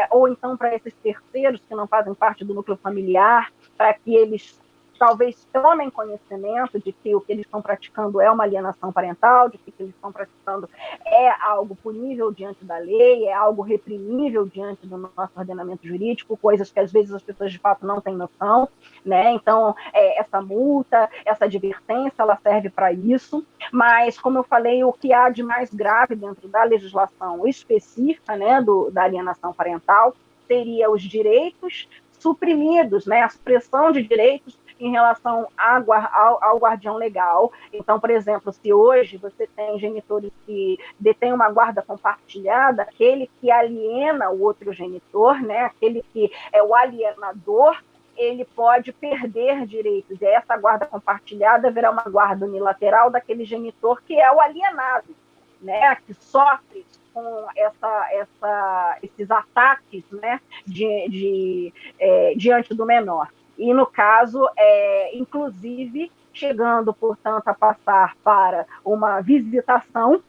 ou então para esses terceiros que não fazem parte do núcleo familiar, para que eles talvez tomem conhecimento de que o que eles estão praticando é uma alienação parental, de que o que eles estão praticando é algo punível diante da lei, é algo reprimível diante do nosso ordenamento jurídico, coisas que às vezes as pessoas de fato não têm noção, né? Então, essa multa, essa advertência, ela serve para isso, mas, como eu falei, o que há de mais grave dentro da legislação específica, né, da alienação parental, seria os direitos suprimidos, né, a supressão de direitos em relação ao guardião legal. Então, por exemplo, se hoje você tem genitores que detêm uma guarda compartilhada, aquele que aliena o outro genitor, né, aquele que é o alienador, ele pode perder direitos. E essa guarda compartilhada verá uma guarda unilateral daquele genitor que é o alienado, né, que sofre com esses ataques, né, diante do menor. E, no caso, inclusive, chegando, portanto, a passar para uma visitação,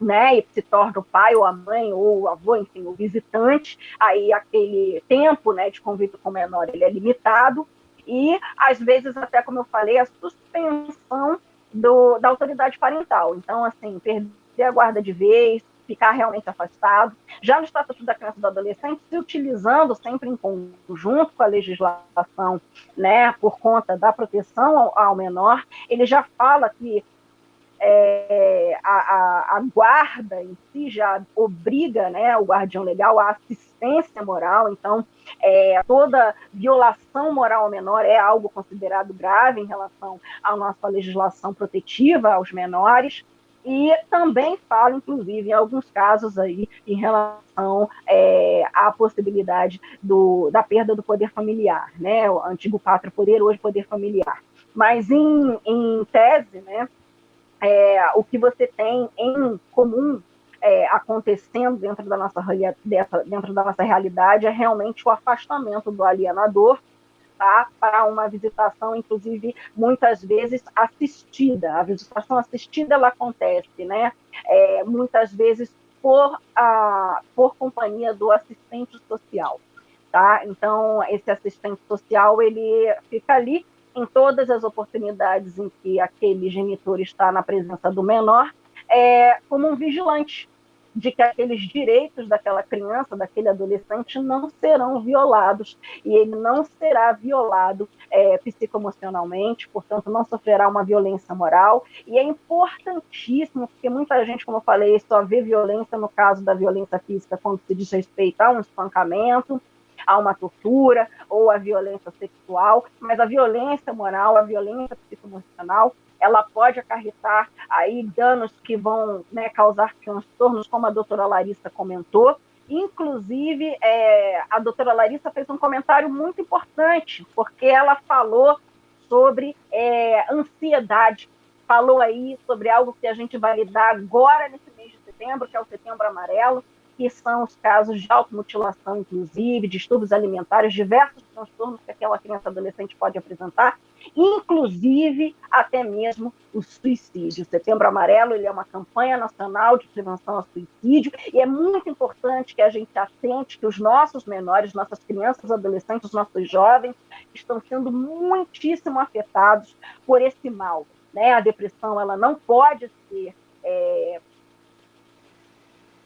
né, e se torna o pai ou a mãe ou o avô, enfim, o visitante, aí aquele tempo, né, de convívio com o menor ele é limitado, e, às vezes, até como eu falei, a suspensão da autoridade parental. Então, assim, perder a guarda de vez, ficar realmente afastado. Já no Estatuto da Criança e do Adolescente, se utilizando sempre em conjunto com a legislação, né, por conta da proteção ao menor, ele já fala que a guarda em si já obriga, né, o guardião legal à assistência moral. Então, toda violação moral ao menor é algo considerado grave em relação à nossa legislação protetiva aos menores. E também fala, inclusive, em alguns casos aí, em relação à possibilidade da perda do poder familiar, né? O antigo pátrio poder, hoje poder familiar. Mas, em tese, né, o que você tem em comum acontecendo dentro da nossa realidade é realmente o afastamento do alienador, tá, para uma visitação, inclusive, muitas vezes assistida. A visitação assistida, ela acontece, né, muitas vezes por companhia do assistente social, tá? Então, esse assistente social, ele fica ali em todas as oportunidades em que aquele genitor está na presença do menor, como um vigilante de que aqueles direitos daquela criança, daquele adolescente, não serão violados, e ele não será violado psicoemocionalmente, portanto, não sofrerá uma violência moral. E é importantíssimo, porque muita gente, como eu falei, só vê violência no caso da violência física quando se diz respeito a um espancamento, a uma tortura ou a violência sexual, mas a violência moral, a violência psicoemocional, ela pode acarretar aí danos que vão, né, causar transtornos, como a doutora Larissa comentou. Inclusive, a doutora Larissa fez um comentário muito importante, porque ela falou sobre ansiedade, falou aí sobre algo que a gente vai lidar agora nesse mês de setembro, que é o Setembro Amarelo, que são os casos de automutilação, inclusive, distúrbios alimentares, diversos transtornos que aquela criança adolescente pode apresentar, inclusive até mesmo o suicídio. O Setembro Amarelo, ele é uma campanha nacional de prevenção ao suicídio, e é muito importante que a gente atente que os nossos menores, nossas crianças, adolescentes, nossos jovens, estão sendo muitíssimo afetados por esse mal, né? A depressão, ela não pode ser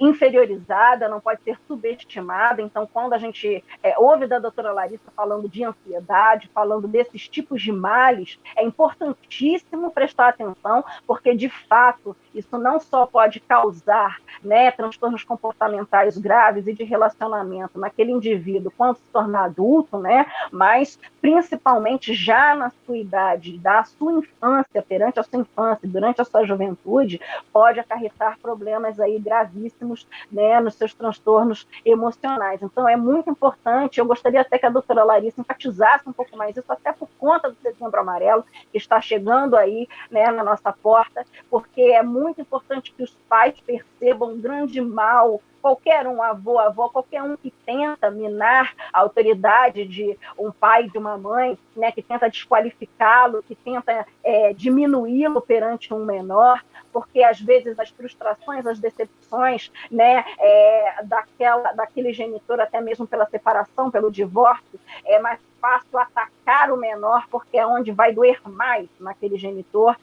inferiorizada, não pode ser subestimada. Então, quando a gente ouve da doutora Larissa falando de ansiedade, falando desses tipos de males, é importantíssimo prestar atenção, porque, de fato, isso não só pode causar, né, transtornos comportamentais graves e de relacionamento naquele indivíduo quando se tornar adulto, né, mas, principalmente, já na sua idade, da sua infância, perante a sua infância, durante a sua juventude, pode acarretar problemas aí gravíssimos, né, nos seus transtornos emocionais. Então, é muito importante, eu gostaria até que a doutora Larissa enfatizasse um pouco mais isso, até por conta do Setembro Amarelo, que está chegando aí, né, na nossa porta, porque é muito importante que os pais percebam o grande mal, qualquer um, avô, avó, qualquer um que tenta minar a autoridade de um pai, de uma mãe, né, que tenta desqualificá-lo, que tenta diminuí-lo perante um menor, porque às vezes as frustrações, as decepções, né, daquele genitor, até mesmo pela separação, pelo divórcio, mas fácil atacar o menor, porque é onde vai doer mais naquele genitor,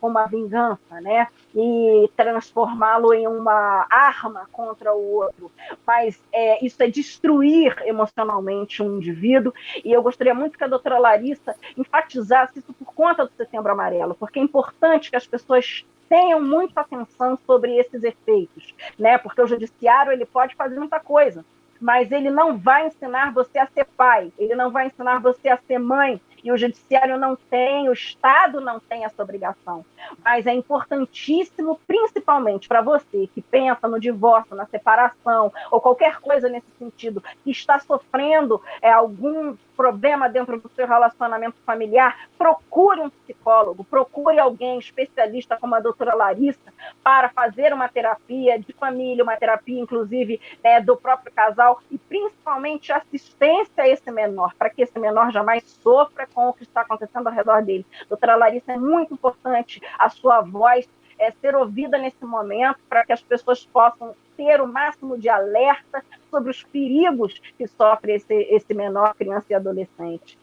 uma vingança, né? E transformá-lo em uma arma contra o outro. Mas isso é destruir emocionalmente um indivíduo, e eu gostaria muito que a doutora Larissa enfatizasse isso por conta do Setembro Amarelo, porque é importante que as pessoas tenham muita atenção sobre esses efeitos, né? Porque o judiciário ele pode fazer muita coisa, mas ele não vai ensinar você a ser pai, ele não vai ensinar você a ser mãe, e o judiciário não tem, o Estado não tem essa obrigação. Mas é importantíssimo, principalmente para você que pensa no divórcio, na separação, ou qualquer coisa nesse sentido, que está sofrendo algum problema dentro do seu relacionamento familiar, procure um psicólogo, procure alguém especialista como a doutora Larissa para fazer uma terapia de família, uma terapia, inclusive, do próprio casal, e principalmente assistência a esse menor, para que esse menor jamais sofra com o que está acontecendo ao redor dele. Doutora Larissa, é muito importante a sua voz ser ouvida nesse momento, para que as pessoas possam ter o máximo de alerta sobre os perigos que sofre esse menor, criança e adolescente.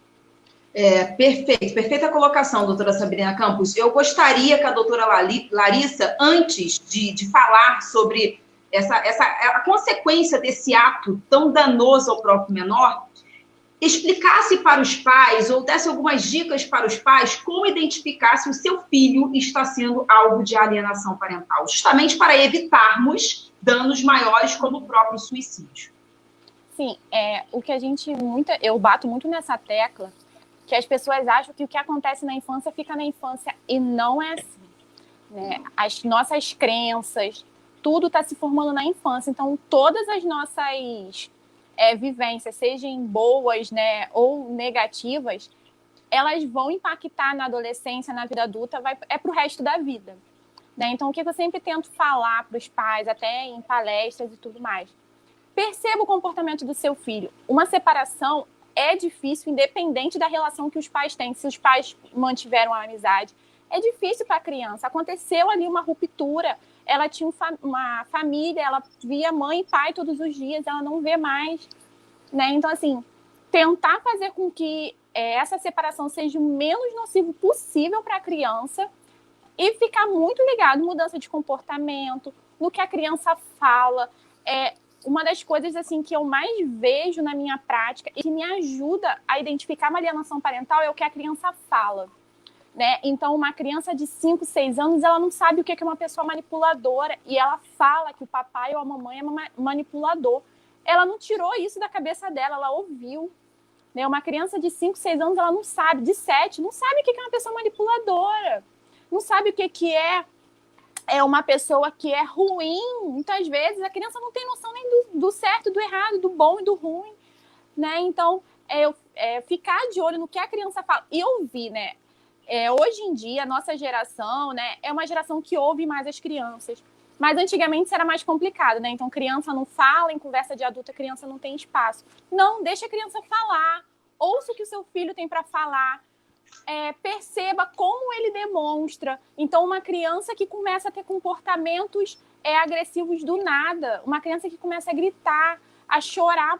Perfeita colocação, doutora Sabrina Campos. Eu gostaria que a doutora Larissa, antes de falar sobre a consequência desse ato tão danoso ao próprio menor, explicasse para os pais ou desse algumas dicas para os pais como identificar se o seu filho está sendo alvo de alienação parental, justamente para evitarmos danos maiores como o próprio suicídio. Sim, o que eu bato muito nessa tecla, que as pessoas acham que o que acontece na infância fica na infância, e não é assim, né? As nossas crenças, tudo está se formando na infância, então todas as nossas vivências, sejam boas, né, ou negativas, elas vão impactar na adolescência, na vida adulta, para o resto da vida, né? Então, o que eu sempre tento falar para os pais, até em palestras e tudo mais, perceba o comportamento do seu filho. Uma separação é difícil, independente da relação que os pais têm. Se os pais mantiveram a amizade, é difícil para a criança. Aconteceu ali uma ruptura, ela tinha uma família, ela via mãe e pai todos os dias, ela não vê mais, né? Então, assim, tentar fazer com que essa separação seja o menos nocivo possível para a criança, e ficar muito ligado, mudança de comportamento, no que a criança fala. Uma das coisas assim que eu mais vejo na minha prática e que me ajuda a identificar uma alienação parental é o que a criança fala, né? Então, uma criança de 5, 6 anos, ela não sabe o que é uma pessoa manipuladora, e ela fala que o papai ou a mamãe é manipulador. Ela não tirou isso da cabeça dela, ela ouviu, né? Uma criança de 5, 6 anos, ela não sabe, de 7, não sabe o que é uma pessoa manipuladora, não sabe o que é uma pessoa que é ruim. Muitas vezes a criança não tem noção nem do certo, do errado, do bom e do ruim, né? Então, ficar de olho no que a criança fala e ouvir, né? Hoje em dia, a nossa geração, né, é uma geração que ouve mais as crianças. Mas antigamente isso era mais complicado, né? Então, criança não fala, em conversa de adulta, criança não tem espaço. Não, deixa a criança falar. Ouça o que o seu filho tem para falar. Perceba como ele demonstra. Então, uma criança que começa a ter comportamentos agressivos do nada, uma criança que começa a gritar, a chorar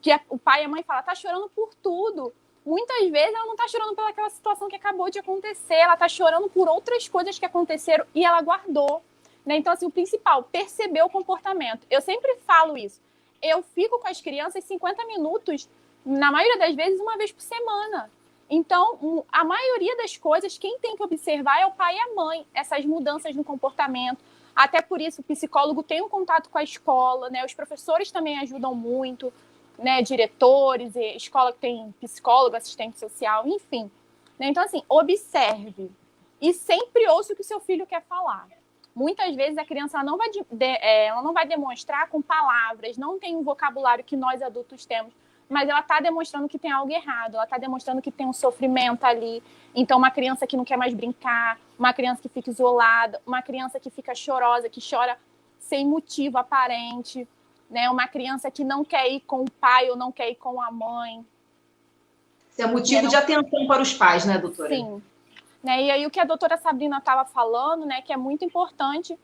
que o pai e a mãe falam, tá chorando por tudo. Muitas vezes ela não tá chorando pelaquela situação que acabou de acontecer, ela tá chorando por outras coisas que aconteceram e ela guardou, né? Então, assim, o principal, perceber o comportamento. Eu sempre falo isso. Eu fico com as crianças 50 minutos, na maioria das vezes, uma vez por semana. Então, a maioria das coisas, quem tem que observar é o pai e a mãe, essas mudanças no comportamento. Até por isso, o psicólogo tem um contato com a escola, né? Os professores também ajudam muito, né? Diretores, escola que tem psicólogo, assistente social, enfim. Né? Então, assim, observe. E sempre ouça o que o seu filho quer falar. Muitas vezes a criança ela não vai demonstrar com palavras, não tem um vocabulário que nós adultos temos, mas ela está demonstrando que tem algo errado, ela está demonstrando que tem um sofrimento ali. Então, uma criança que não quer mais brincar, uma criança que fica isolada, uma criança que fica chorosa, que chora sem motivo aparente, né? Uma criança que não quer ir com o pai ou não quer ir com a mãe. Isso é motivo de atenção para os pais, né, doutora? Sim. Né? E aí, o que a doutora Sabrina estava falando, né, que é muito importante,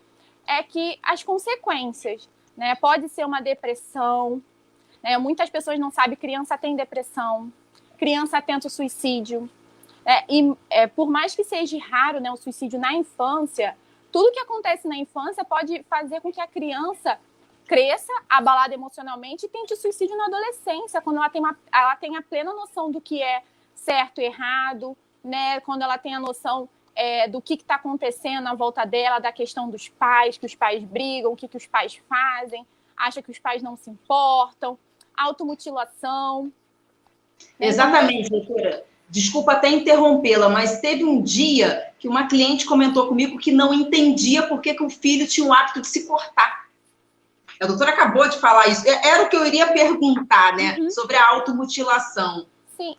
é que as consequências, né? Pode ser uma depressão, né? Muitas pessoas não sabem, criança tem depressão, criança tenta o suicídio. Por mais que seja raro, né, o suicídio na infância, tudo que acontece na infância pode fazer com que a criança cresça abalada emocionalmente e tente o suicídio na adolescência, quando ela tem a plena noção do que é certo e errado, né? Quando ela tem a noção do que está acontecendo à volta dela, da questão dos pais, que os pais brigam, o que os pais fazem, acha que os pais não se importam, automutilação. Exatamente, doutora. Desculpa até interrompê-la, mas teve um dia que uma cliente comentou comigo que não entendia por que o filho tinha o hábito de se cortar. A doutora acabou de falar isso. Era o que eu iria perguntar, né? Sobre a automutilação. Sim,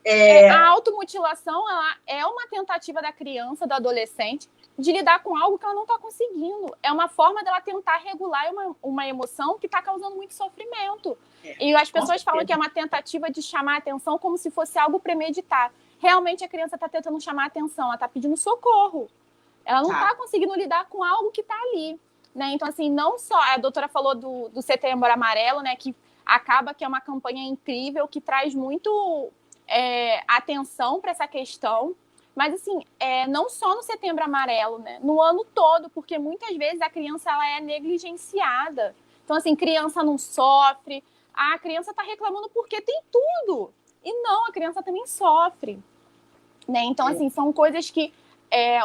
a automutilação ela é uma tentativa da criança, do adolescente, de lidar com algo que ela não está conseguindo. É uma forma dela tentar regular uma emoção que está causando muito sofrimento. E as pessoas falam que é uma tentativa de chamar a atenção como se fosse algo premeditado. Realmente a criança está tentando chamar a atenção, ela está pedindo socorro. Ela não está conseguindo lidar com algo que está ali. Né? Então, assim, não só... A doutora falou do Setembro Amarelo, né? Que acaba que é uma campanha incrível, que traz muito atenção para essa questão. Mas, assim, não só no Setembro Amarelo, né? No ano todo, porque muitas vezes a criança ela é negligenciada. Então, assim, criança não sofre, a criança está reclamando porque tem tudo. E não, a criança também sofre. Né? Então, assim, são coisas que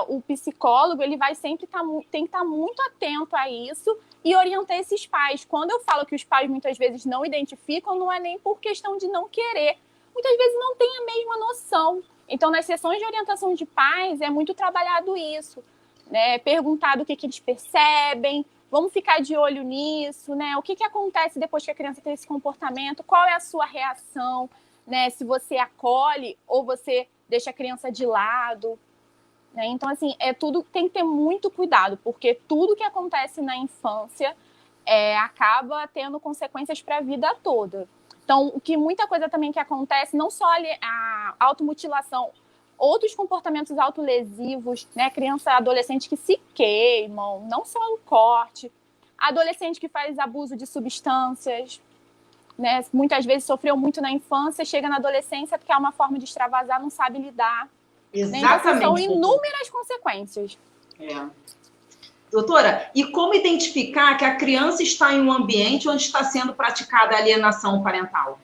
o psicólogo ele vai sempre tem que estar muito atento a isso e orientar esses pais. Quando eu falo que os pais muitas vezes não identificam, não é nem por questão de não querer. Muitas vezes não tem a mesma noção. Então, nas sessões de orientação de pais, é muito trabalhado isso. Né? Perguntar do que eles percebem, vamos ficar de olho nisso, né? O que acontece depois que a criança tem esse comportamento, qual é a sua reação, né? Se você acolhe ou você deixa a criança de lado. Né? Então, assim, tudo tem que ter muito cuidado, porque tudo que acontece na infância acaba tendo consequências para a vida toda. Então, muita coisa também que acontece, não só a automutilação, outros comportamentos autolesivos, né? Criança e adolescente que se queimam, não só o corte, adolescente que faz abuso de substâncias, né? Muitas vezes sofreu muito na infância, chega na adolescência, quer uma forma de extravasar, não sabe lidar. Exatamente. Né? Então, são inúmeras consequências. Doutora, e como identificar que a criança está em um ambiente onde está sendo praticada a alienação parental?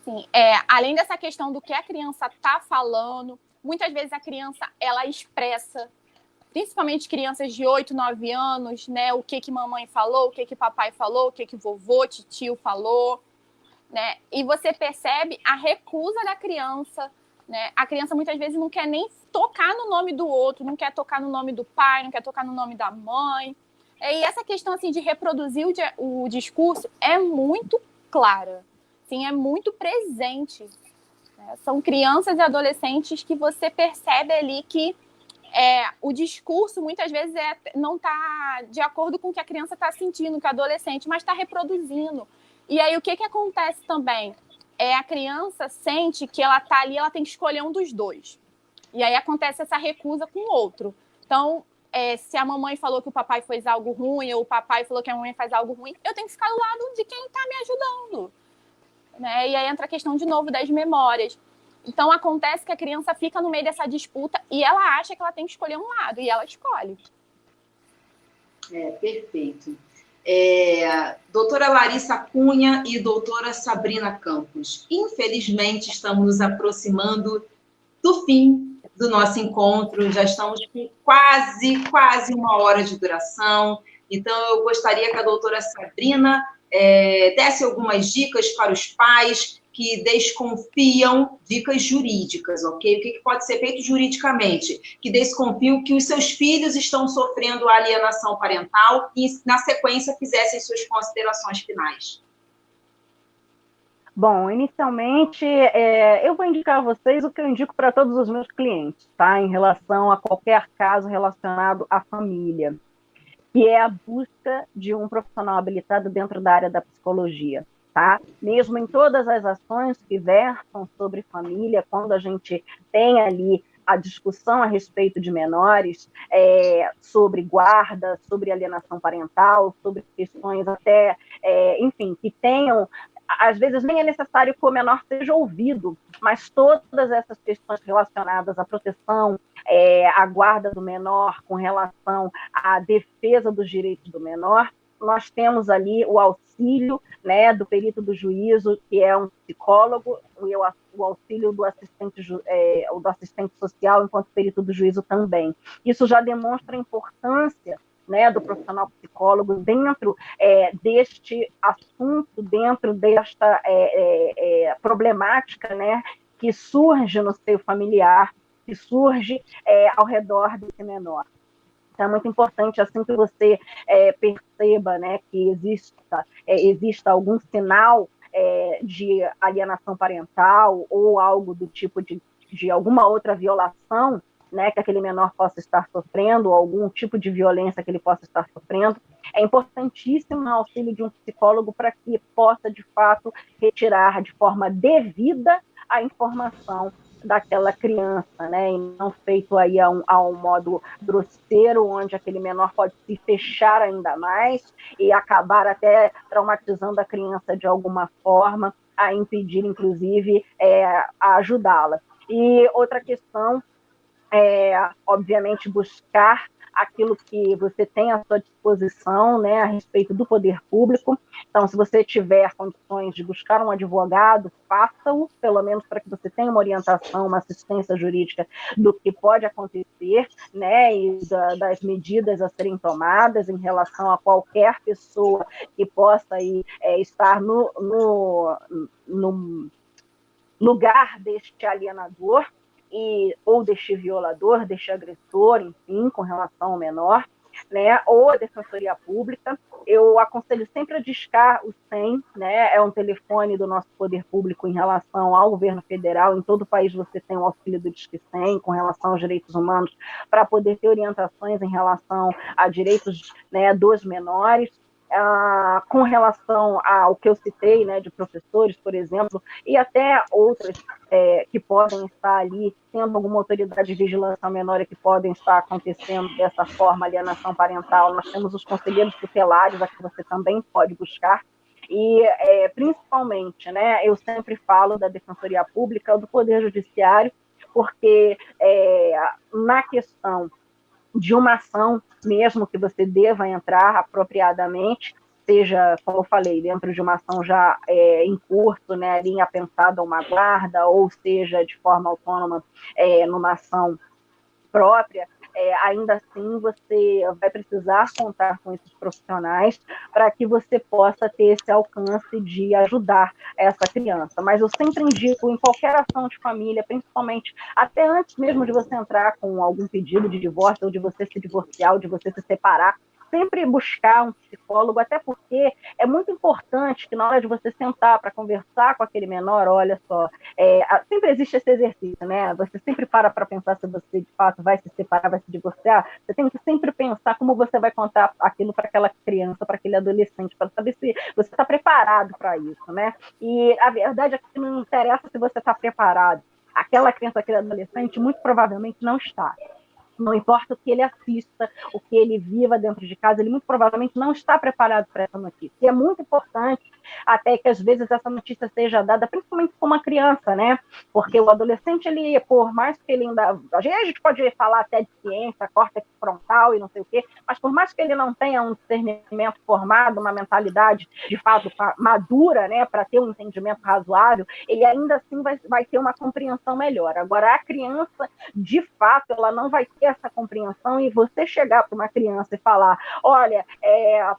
Sim, além dessa questão do que a criança está falando, muitas vezes a criança ela expressa, principalmente crianças de 8, 9 anos, né, o que mamãe falou, o que papai falou, o que vovô, tio falou, né? E você percebe a recusa da criança, né? A criança muitas vezes não quer nem tocar no nome do outro, não quer tocar no nome do pai, não quer tocar no nome da mãe. E essa questão assim, de reproduzir o discurso é muito clara, assim, é muito presente. Né? São crianças e adolescentes que você percebe ali que o discurso muitas vezes não está de acordo com o que a criança está sentindo, que é adolescente, mas está reproduzindo. E aí o que acontece também? A criança sente que ela está ali, ela tem que escolher um dos dois. E aí acontece essa recusa com o outro. Então, se a mamãe falou que o papai fez algo ruim, ou o papai falou que a mamãe faz algo ruim, eu tenho que ficar do lado de quem está me ajudando. Né? E aí entra a questão, de novo, das memórias. Então, acontece que a criança fica no meio dessa disputa e ela acha que ela tem que escolher um lado, e ela escolhe. Perfeito. Doutora Larissa Cunha e doutora Sabrina Campos, infelizmente estamos nos aproximando do fim do nosso encontro, já estamos com quase 1 hora de duração, então eu gostaria que a doutora Sabrina desse algumas dicas para os pais que desconfiam, dicas jurídicas, ok? O que pode ser feito juridicamente? Que desconfiam que os seus filhos estão sofrendo alienação parental e, na sequência, fizessem suas considerações finais. Bom, inicialmente, eu vou indicar a vocês o que eu indico para todos os meus clientes, tá? Em relação a qualquer caso relacionado à família, que é a busca de um profissional habilitado dentro da área da psicologia. Tá? Mesmo em todas as ações que versam sobre família, quando a gente tem ali a discussão a respeito de menores, sobre guarda, sobre alienação parental, sobre questões até, enfim, que tenham às vezes nem é necessário que o menor seja ouvido, mas todas essas questões relacionadas à proteção, à guarda do menor, com relação à defesa dos direitos do menor, nós temos ali o auxílio, né, do perito do juízo, que é um psicólogo, e o auxílio do assistente social, enquanto perito do juízo também. Isso já demonstra a importância, né, do profissional psicólogo dentro deste assunto, dentro desta problemática, né, que surge no seio familiar, que surge ao redor desse menor. Então, é muito importante, assim que você perceba, né, que exista algum sinal de alienação parental ou algo do tipo de alguma outra violação, né, que aquele menor possa estar sofrendo, ou algum tipo de violência que ele possa estar sofrendo, é importantíssimo o auxílio de um psicólogo para que possa, de fato, retirar de forma devida a informação daquela criança, né, e não feito aí a um modo grosseiro, onde aquele menor pode se fechar ainda mais e acabar até traumatizando a criança de alguma forma, a impedir, inclusive, a ajudá-la. E outra questão obviamente, buscar aquilo que você tem à sua disposição, né, a respeito do poder público. Então, se você tiver condições de buscar um advogado, faça-o, pelo menos para que você tenha uma orientação, uma assistência jurídica do que pode acontecer, né, e das medidas a serem tomadas em relação a qualquer pessoa que possa aí, estar no lugar deste alienador, ou deste violador, deste agressor, enfim, com relação ao menor, né, ou a Defensoria Pública. Eu aconselho sempre a discar o 100, né, é um telefone do nosso poder público em relação ao governo federal. Em todo o país você tem o auxílio do Disque 100 com relação aos direitos humanos, para poder ter orientações em relação a direitos, né, dos menores. Com relação ao que eu citei, né, de professores, por exemplo, e até outras que podem estar ali tendo alguma autoridade de vigilância ao menor e que podem estar acontecendo dessa forma, alienação parental. Nós temos os conselheiros tutelares, a que você também pode buscar, e principalmente, né, eu sempre falo da Defensoria Pública, do Poder Judiciário, porque na questão de uma ação, mesmo que você deva entrar apropriadamente, seja, como eu falei, dentro de uma ação já em curso, né, linha pensada a uma guarda, ou seja, de forma autônoma, numa ação própria, ainda assim você vai precisar contar com esses profissionais para que você possa ter esse alcance de ajudar essa criança. Mas eu sempre indico, em qualquer ação de família, principalmente até antes mesmo de você entrar com algum pedido de divórcio, ou de você se divorciar, ou de você se separar, sempre buscar um psicólogo, até porque é muito importante que na hora de você sentar para conversar com aquele menor, olha só, sempre existe esse exercício, né? Você sempre para pensar se você de fato vai se separar, vai se divorciar. Você tem que sempre pensar como você vai contar aquilo para aquela criança, para aquele adolescente, para saber se você está preparado para isso, né? E a verdade é que não interessa se você está preparado. Aquela criança, aquele adolescente, muito provavelmente não está. Não importa o que ele assista, o que ele viva dentro de casa, ele muito provavelmente não está preparado para essa notícia. E é muito importante até que, às vezes, essa notícia seja dada, principalmente com uma criança, né? Porque o adolescente, ele, por mais que ele ainda... A gente pode falar até de ciência, córtex frontal e não sei o quê, mas por mais que ele não tenha um discernimento formado, uma mentalidade, de fato, madura, né, para ter um entendimento razoável, ele ainda assim vai ter uma compreensão melhor. Agora, a criança, de fato, ela não vai ter essa compreensão, e você chegar para uma criança e falar, olha,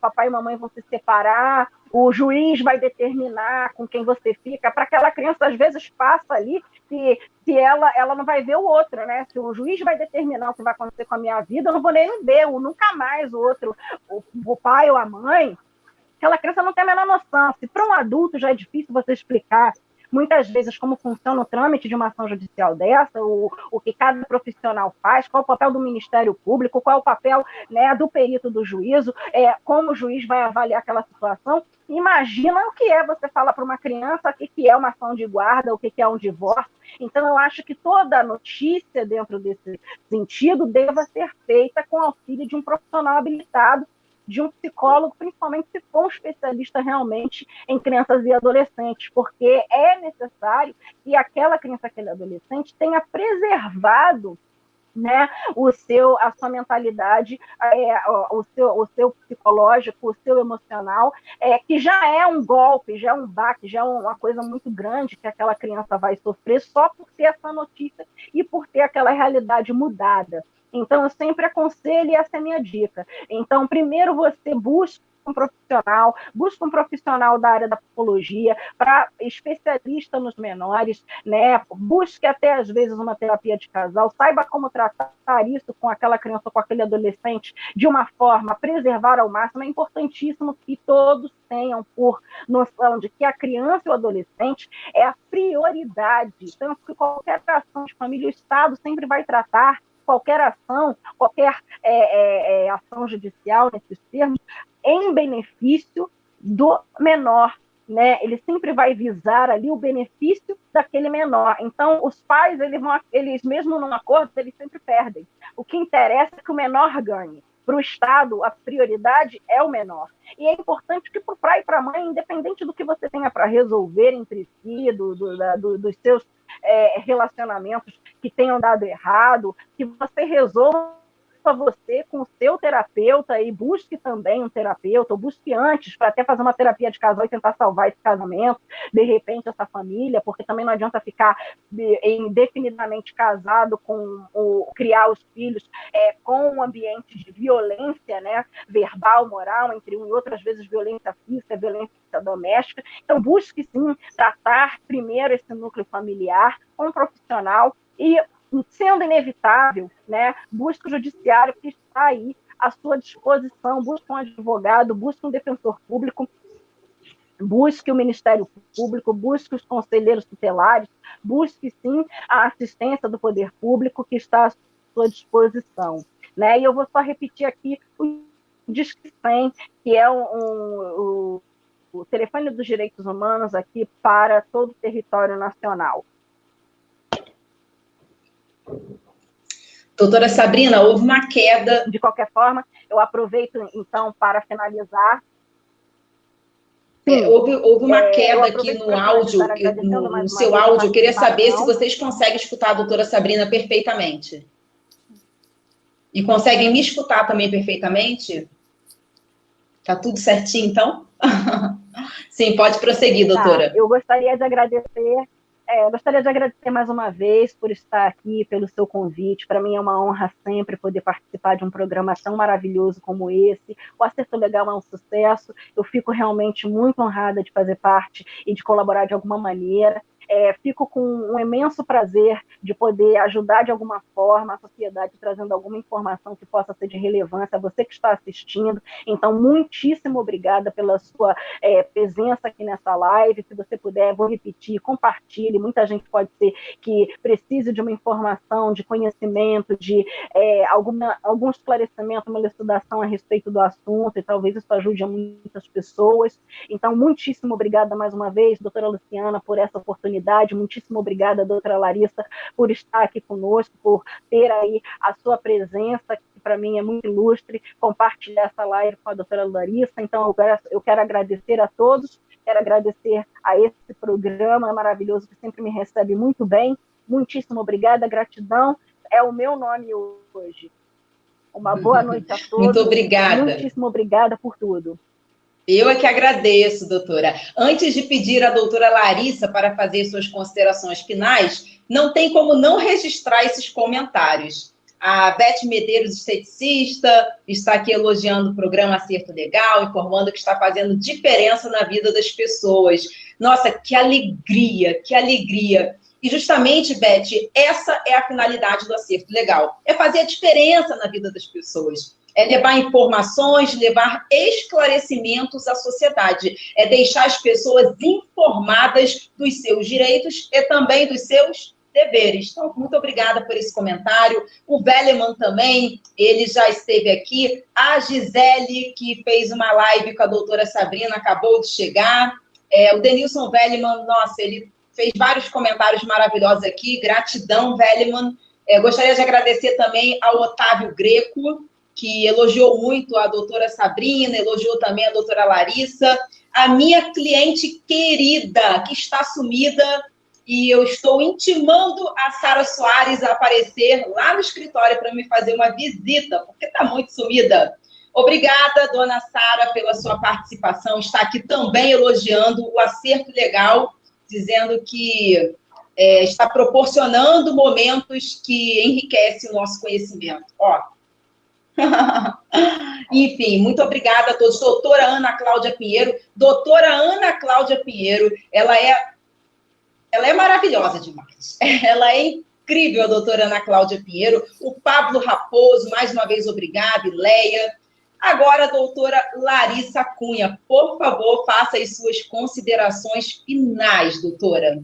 papai e mamãe vão se separar, o juiz vai determinar com quem você fica, para aquela criança, às vezes, passa ali, se ela não vai ver o outro, né? Se o juiz vai determinar o que vai acontecer com a minha vida, eu não vou nem ver, nunca mais o outro, o pai ou a mãe. Aquela criança não tem a menor noção. Se para um adulto já é difícil você explicar muitas vezes como funciona o trâmite de uma ação judicial dessa, o que cada profissional faz, qual o papel do Ministério Público, qual o papel, né, do perito do juízo, como o juiz vai avaliar aquela situação. Imagina o que é você falar para uma criança o que é uma ação de guarda, o que é um divórcio. Então, eu acho que toda notícia dentro desse sentido deva ser feita com auxílio de um profissional habilitado, de um psicólogo, principalmente se for um especialista realmente em crianças e adolescentes, porque é necessário que aquela criança, aquele adolescente tenha preservado, né, a sua mentalidade, o seu psicológico, o seu emocional, que já é um golpe, já é um baque, já é uma coisa muito grande que aquela criança vai sofrer só por ter essa notícia e por ter aquela realidade mudada. Então, eu sempre aconselho, e essa é a minha dica. Então, primeiro você busca um profissional da área da psicologia, para especialista nos menores, né? Busque até, às vezes, uma terapia de casal, saiba como tratar isso com aquela criança, com aquele adolescente, de uma forma a preservar ao máximo. É importantíssimo que todos tenham por noção de que a criança e o adolescente é a prioridade, tanto que qualquer ação de família, o Estado sempre vai tratar qualquer ação, qualquer ação judicial, nesses termos, em benefício do menor, né? Ele sempre vai visar ali o benefício daquele menor. Então, os pais, eles mesmo num acordo, eles sempre perdem. O que interessa é que o menor ganhe. Para o Estado, a prioridade é o menor. E é importante que para o pai e para a mãe, independente do que você tenha para resolver entre si, dos seus relacionamentos que tenham dado errado, que você resolva você com o seu terapeuta e busque também um terapeuta, ou busque antes para até fazer uma terapia de casal e tentar salvar esse casamento, de repente essa família, porque também não adianta ficar indefinidamente casado criar os filhos com um ambiente de violência, né, verbal, moral, entre um e outro, às vezes violência física, violência doméstica. Então busque sim tratar primeiro esse núcleo familiar com um profissional e, sendo inevitável, né, busque o judiciário que está aí à sua disposição, busque um advogado, busque um defensor público, busque o Ministério Público, busque os conselheiros tutelares, busque sim a assistência do poder público que está à sua disposição, né? E eu vou só repetir aqui o Disque 100, que é o telefone dos direitos humanos aqui para todo o território nacional. Doutora Sabrina, houve uma queda. De qualquer forma, eu aproveito, então, para finalizar. Houve uma queda aqui no áudio, no seu áudio. Eu queria saber se vocês conseguem escutar a doutora Sabrina perfeitamente. E conseguem me escutar também perfeitamente? Tá tudo certinho, então? Sim, pode prosseguir, doutora. Eu gostaria de agradecer mais uma vez por estar aqui, pelo seu convite. Para mim é uma honra sempre poder participar de um programa tão maravilhoso como esse. O Acerto Legal é um sucesso. Eu fico realmente muito honrada de fazer parte e de colaborar de alguma maneira. Fico com um imenso prazer de poder ajudar de alguma forma a sociedade, trazendo alguma informação que possa ser de relevância a você que está assistindo. Então, muitíssimo obrigada pela sua presença aqui nessa live. Se você puder, vou repetir, compartilhe. Muita gente pode ser que precise de uma informação, de conhecimento, de algum esclarecimento, uma elucidação a respeito do assunto, e talvez isso ajude a muitas pessoas. Então, muitíssimo obrigada mais uma vez, doutora Luciana, por essa oportunidade. Muitíssimo obrigada, doutora Larissa, por estar aqui conosco, por ter aí a sua presença, que para mim é muito ilustre, compartilhar essa live com a doutora Larissa. Então, eu quero agradecer a todos, quero agradecer a esse programa maravilhoso que sempre me recebe muito bem. Muitíssimo obrigada, gratidão, é o meu nome hoje. Uma boa noite a todos. Muito obrigada. Muitíssimo obrigada por tudo. Eu é que agradeço, doutora. Antes de pedir à doutora Larissa para fazer suas considerações finais, não tem como não registrar esses comentários. A Beth Medeiros, esteticista, está aqui elogiando o programa Acerto Legal, informando que está fazendo diferença na vida das pessoas. Nossa, que alegria, que alegria. E justamente, Beth, essa é a finalidade do Acerto Legal. É fazer a diferença na vida das pessoas. É levar informações, levar esclarecimentos à sociedade. É deixar as pessoas informadas dos seus direitos e também dos seus deveres. Então, muito obrigada por esse comentário. O Velleman também, ele já esteve aqui. A Gisele, que fez uma live com a doutora Sabrina, acabou de chegar. O Denilson Velleman, nossa, ele fez vários comentários maravilhosos aqui. Gratidão, Velleman. Gostaria de agradecer também ao Otávio Greco, que elogiou muito a doutora Sabrina, elogiou também a doutora Larissa, a minha cliente querida, que está sumida, e eu estou intimando a Sara Soares a aparecer lá no escritório para me fazer uma visita, porque está muito sumida. Obrigada, dona Sara, pela sua participação. Está aqui também elogiando o Acerto Legal, dizendo que está proporcionando momentos que enriquecem o nosso conhecimento. Ó. Enfim, muito obrigada a todos. Doutora Ana Cláudia Pinheiro. Doutora Ana Cláudia Pinheiro, ela é maravilhosa demais. Ela é incrível, a doutora Ana Cláudia Pinheiro. O Pablo Raposo, mais uma vez, obrigada. Leia. Agora, a doutora Larissa Cunha, por favor, faça as suas considerações finais, doutora.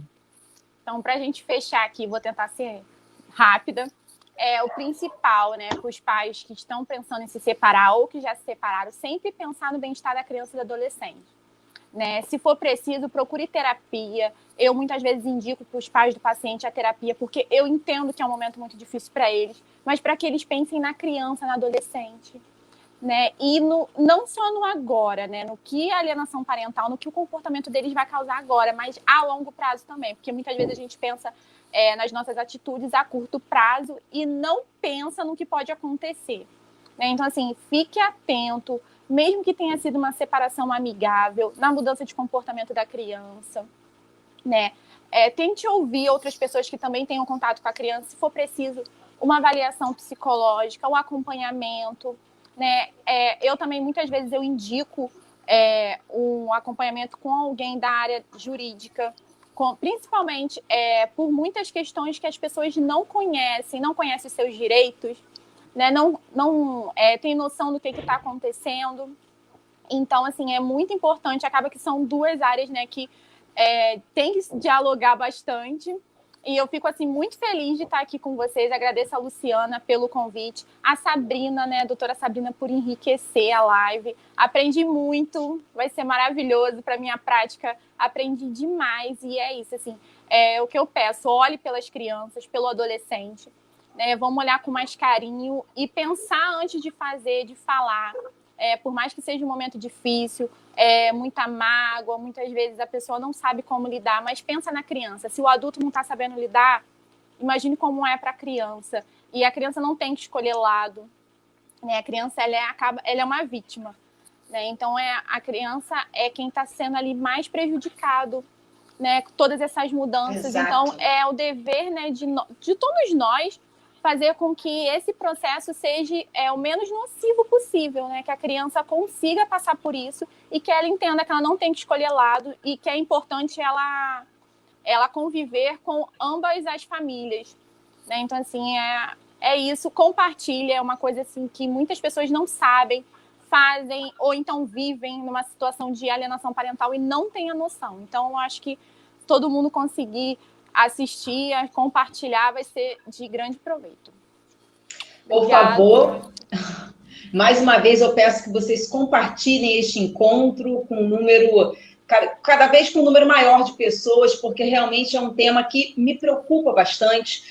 Então, para a gente fechar aqui, vou tentar ser rápida. O principal, né, para os pais que estão pensando em se separar ou que já se separaram, sempre pensar no bem-estar da criança e do adolescente. Né? Se for preciso, procure terapia. Eu muitas vezes indico para os pais do paciente a terapia, porque eu entendo que é um momento muito difícil para eles, mas para que eles pensem na criança, na adolescente. Né? E não só no agora, né? No que a alienação parental, no que o comportamento deles vai causar agora, mas a longo prazo também, porque muitas vezes a gente pensa nas nossas atitudes a curto prazo e não pensa no que pode acontecer. Né? Então, assim, fique atento, mesmo que tenha sido uma separação amigável, na mudança de comportamento da criança. Né? Tente ouvir outras pessoas que também tenham contato com a criança, se for preciso, uma avaliação psicológica, um acompanhamento. Né? Eu também, muitas vezes, eu indico um acompanhamento com alguém da área jurídica, principalmente por muitas questões que as pessoas não conhecem os seus direitos, né? Não tem noção do que está acontecendo. Então, assim, é muito importante, acaba que são duas áreas, né, que tem que dialogar bastante. E eu fico, assim, muito feliz de estar aqui com vocês. Agradeço a Luciana pelo convite. A Sabrina, né, a doutora Sabrina, por enriquecer a live. Aprendi muito, vai ser maravilhoso para a minha prática. Aprendi demais e é isso, assim, o que eu peço. Olhe pelas crianças, pelo adolescente. Né, vamos olhar com mais carinho e pensar antes de fazer, de falar. Por mais que seja um momento difícil, muita mágoa, muitas vezes a pessoa não sabe como lidar, mas pensa na criança. Se o adulto não está sabendo lidar, imagine como é para a criança. E a criança não tem que escolher lado. Né? A criança ela é uma vítima. Né? Então, a criança é quem está sendo ali mais prejudicado, né? Com todas essas mudanças. Exato. Então, é o dever, né, de todos nós fazer com que esse processo seja o menos nocivo possível, né? Que a criança consiga passar por isso e que ela entenda que ela não tem que escolher lado e que é importante ela conviver com ambas as famílias. Né? Então, assim, é isso. Compartilha, é uma coisa assim, que muitas pessoas não sabem, fazem ou então vivem numa situação de alienação parental e não têm a noção. Então, eu acho que todo mundo conseguir assistir, compartilhar, vai ser de grande proveito. Por favor, mais uma vez eu peço que vocês compartilhem este encontro com um número, cada vez com um número maior de pessoas, porque realmente é um tema que me preocupa bastante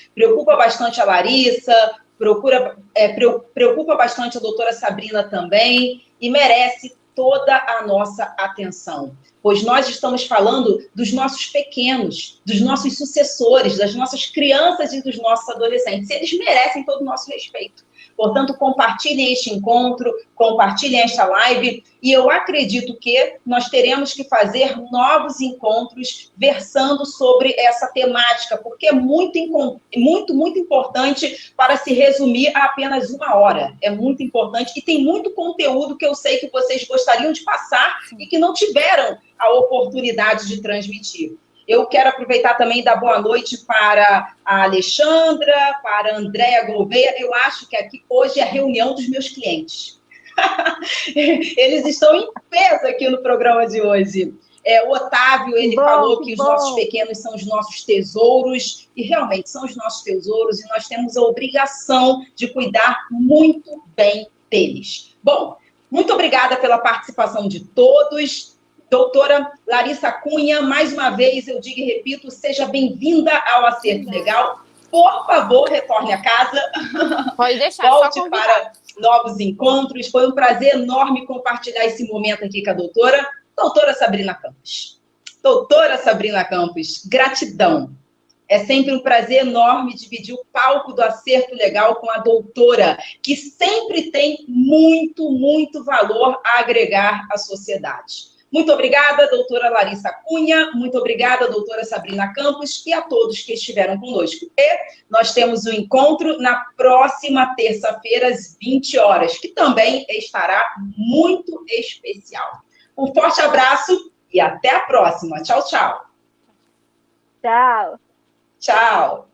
a Larissa, preocupa bastante a doutora Sabrina também, e merece toda a nossa atenção. Pois nós estamos falando dos nossos pequenos, dos nossos sucessores, das nossas crianças e dos nossos adolescentes. Eles merecem todo o nosso respeito. Portanto, compartilhem este encontro, compartilhem esta live, e eu acredito que nós teremos que fazer novos encontros versando sobre essa temática, porque é muito importante para se resumir a apenas 1 hora. É muito importante e tem muito conteúdo que eu sei que vocês gostariam de passar e que não tiveram a oportunidade de transmitir. Eu quero aproveitar também e dar boa noite para a Alexandra, para a Andréa Gouveia. Eu acho que aqui hoje é a reunião dos meus clientes. Eles estão em peso aqui no programa de hoje. O Otávio, ele falou que os nossos pequenos são os nossos tesouros, e realmente são os nossos tesouros, e nós temos a obrigação de cuidar muito bem deles. Bom, muito obrigada pela participação de todos. Doutora Larissa Cunha, mais uma vez eu digo e repito, seja bem-vinda ao Acerto Legal. Por favor, retorne a casa. Pode deixar, volte para novos encontros. Foi um prazer enorme compartilhar esse momento aqui com a doutora Sabrina Campos. Doutora Sabrina Campos, gratidão. É sempre um prazer enorme dividir o palco do Acerto Legal com a doutora, que sempre tem muito, muito valor a agregar à sociedade. Muito obrigada, doutora Larissa Cunha, muito obrigada, doutora Sabrina Campos, e a todos que estiveram conosco. E nós temos um encontro na próxima terça-feira, às 20 horas, que também estará muito especial. Um forte abraço e até a próxima. Tchau, tchau. Tchau. Tchau.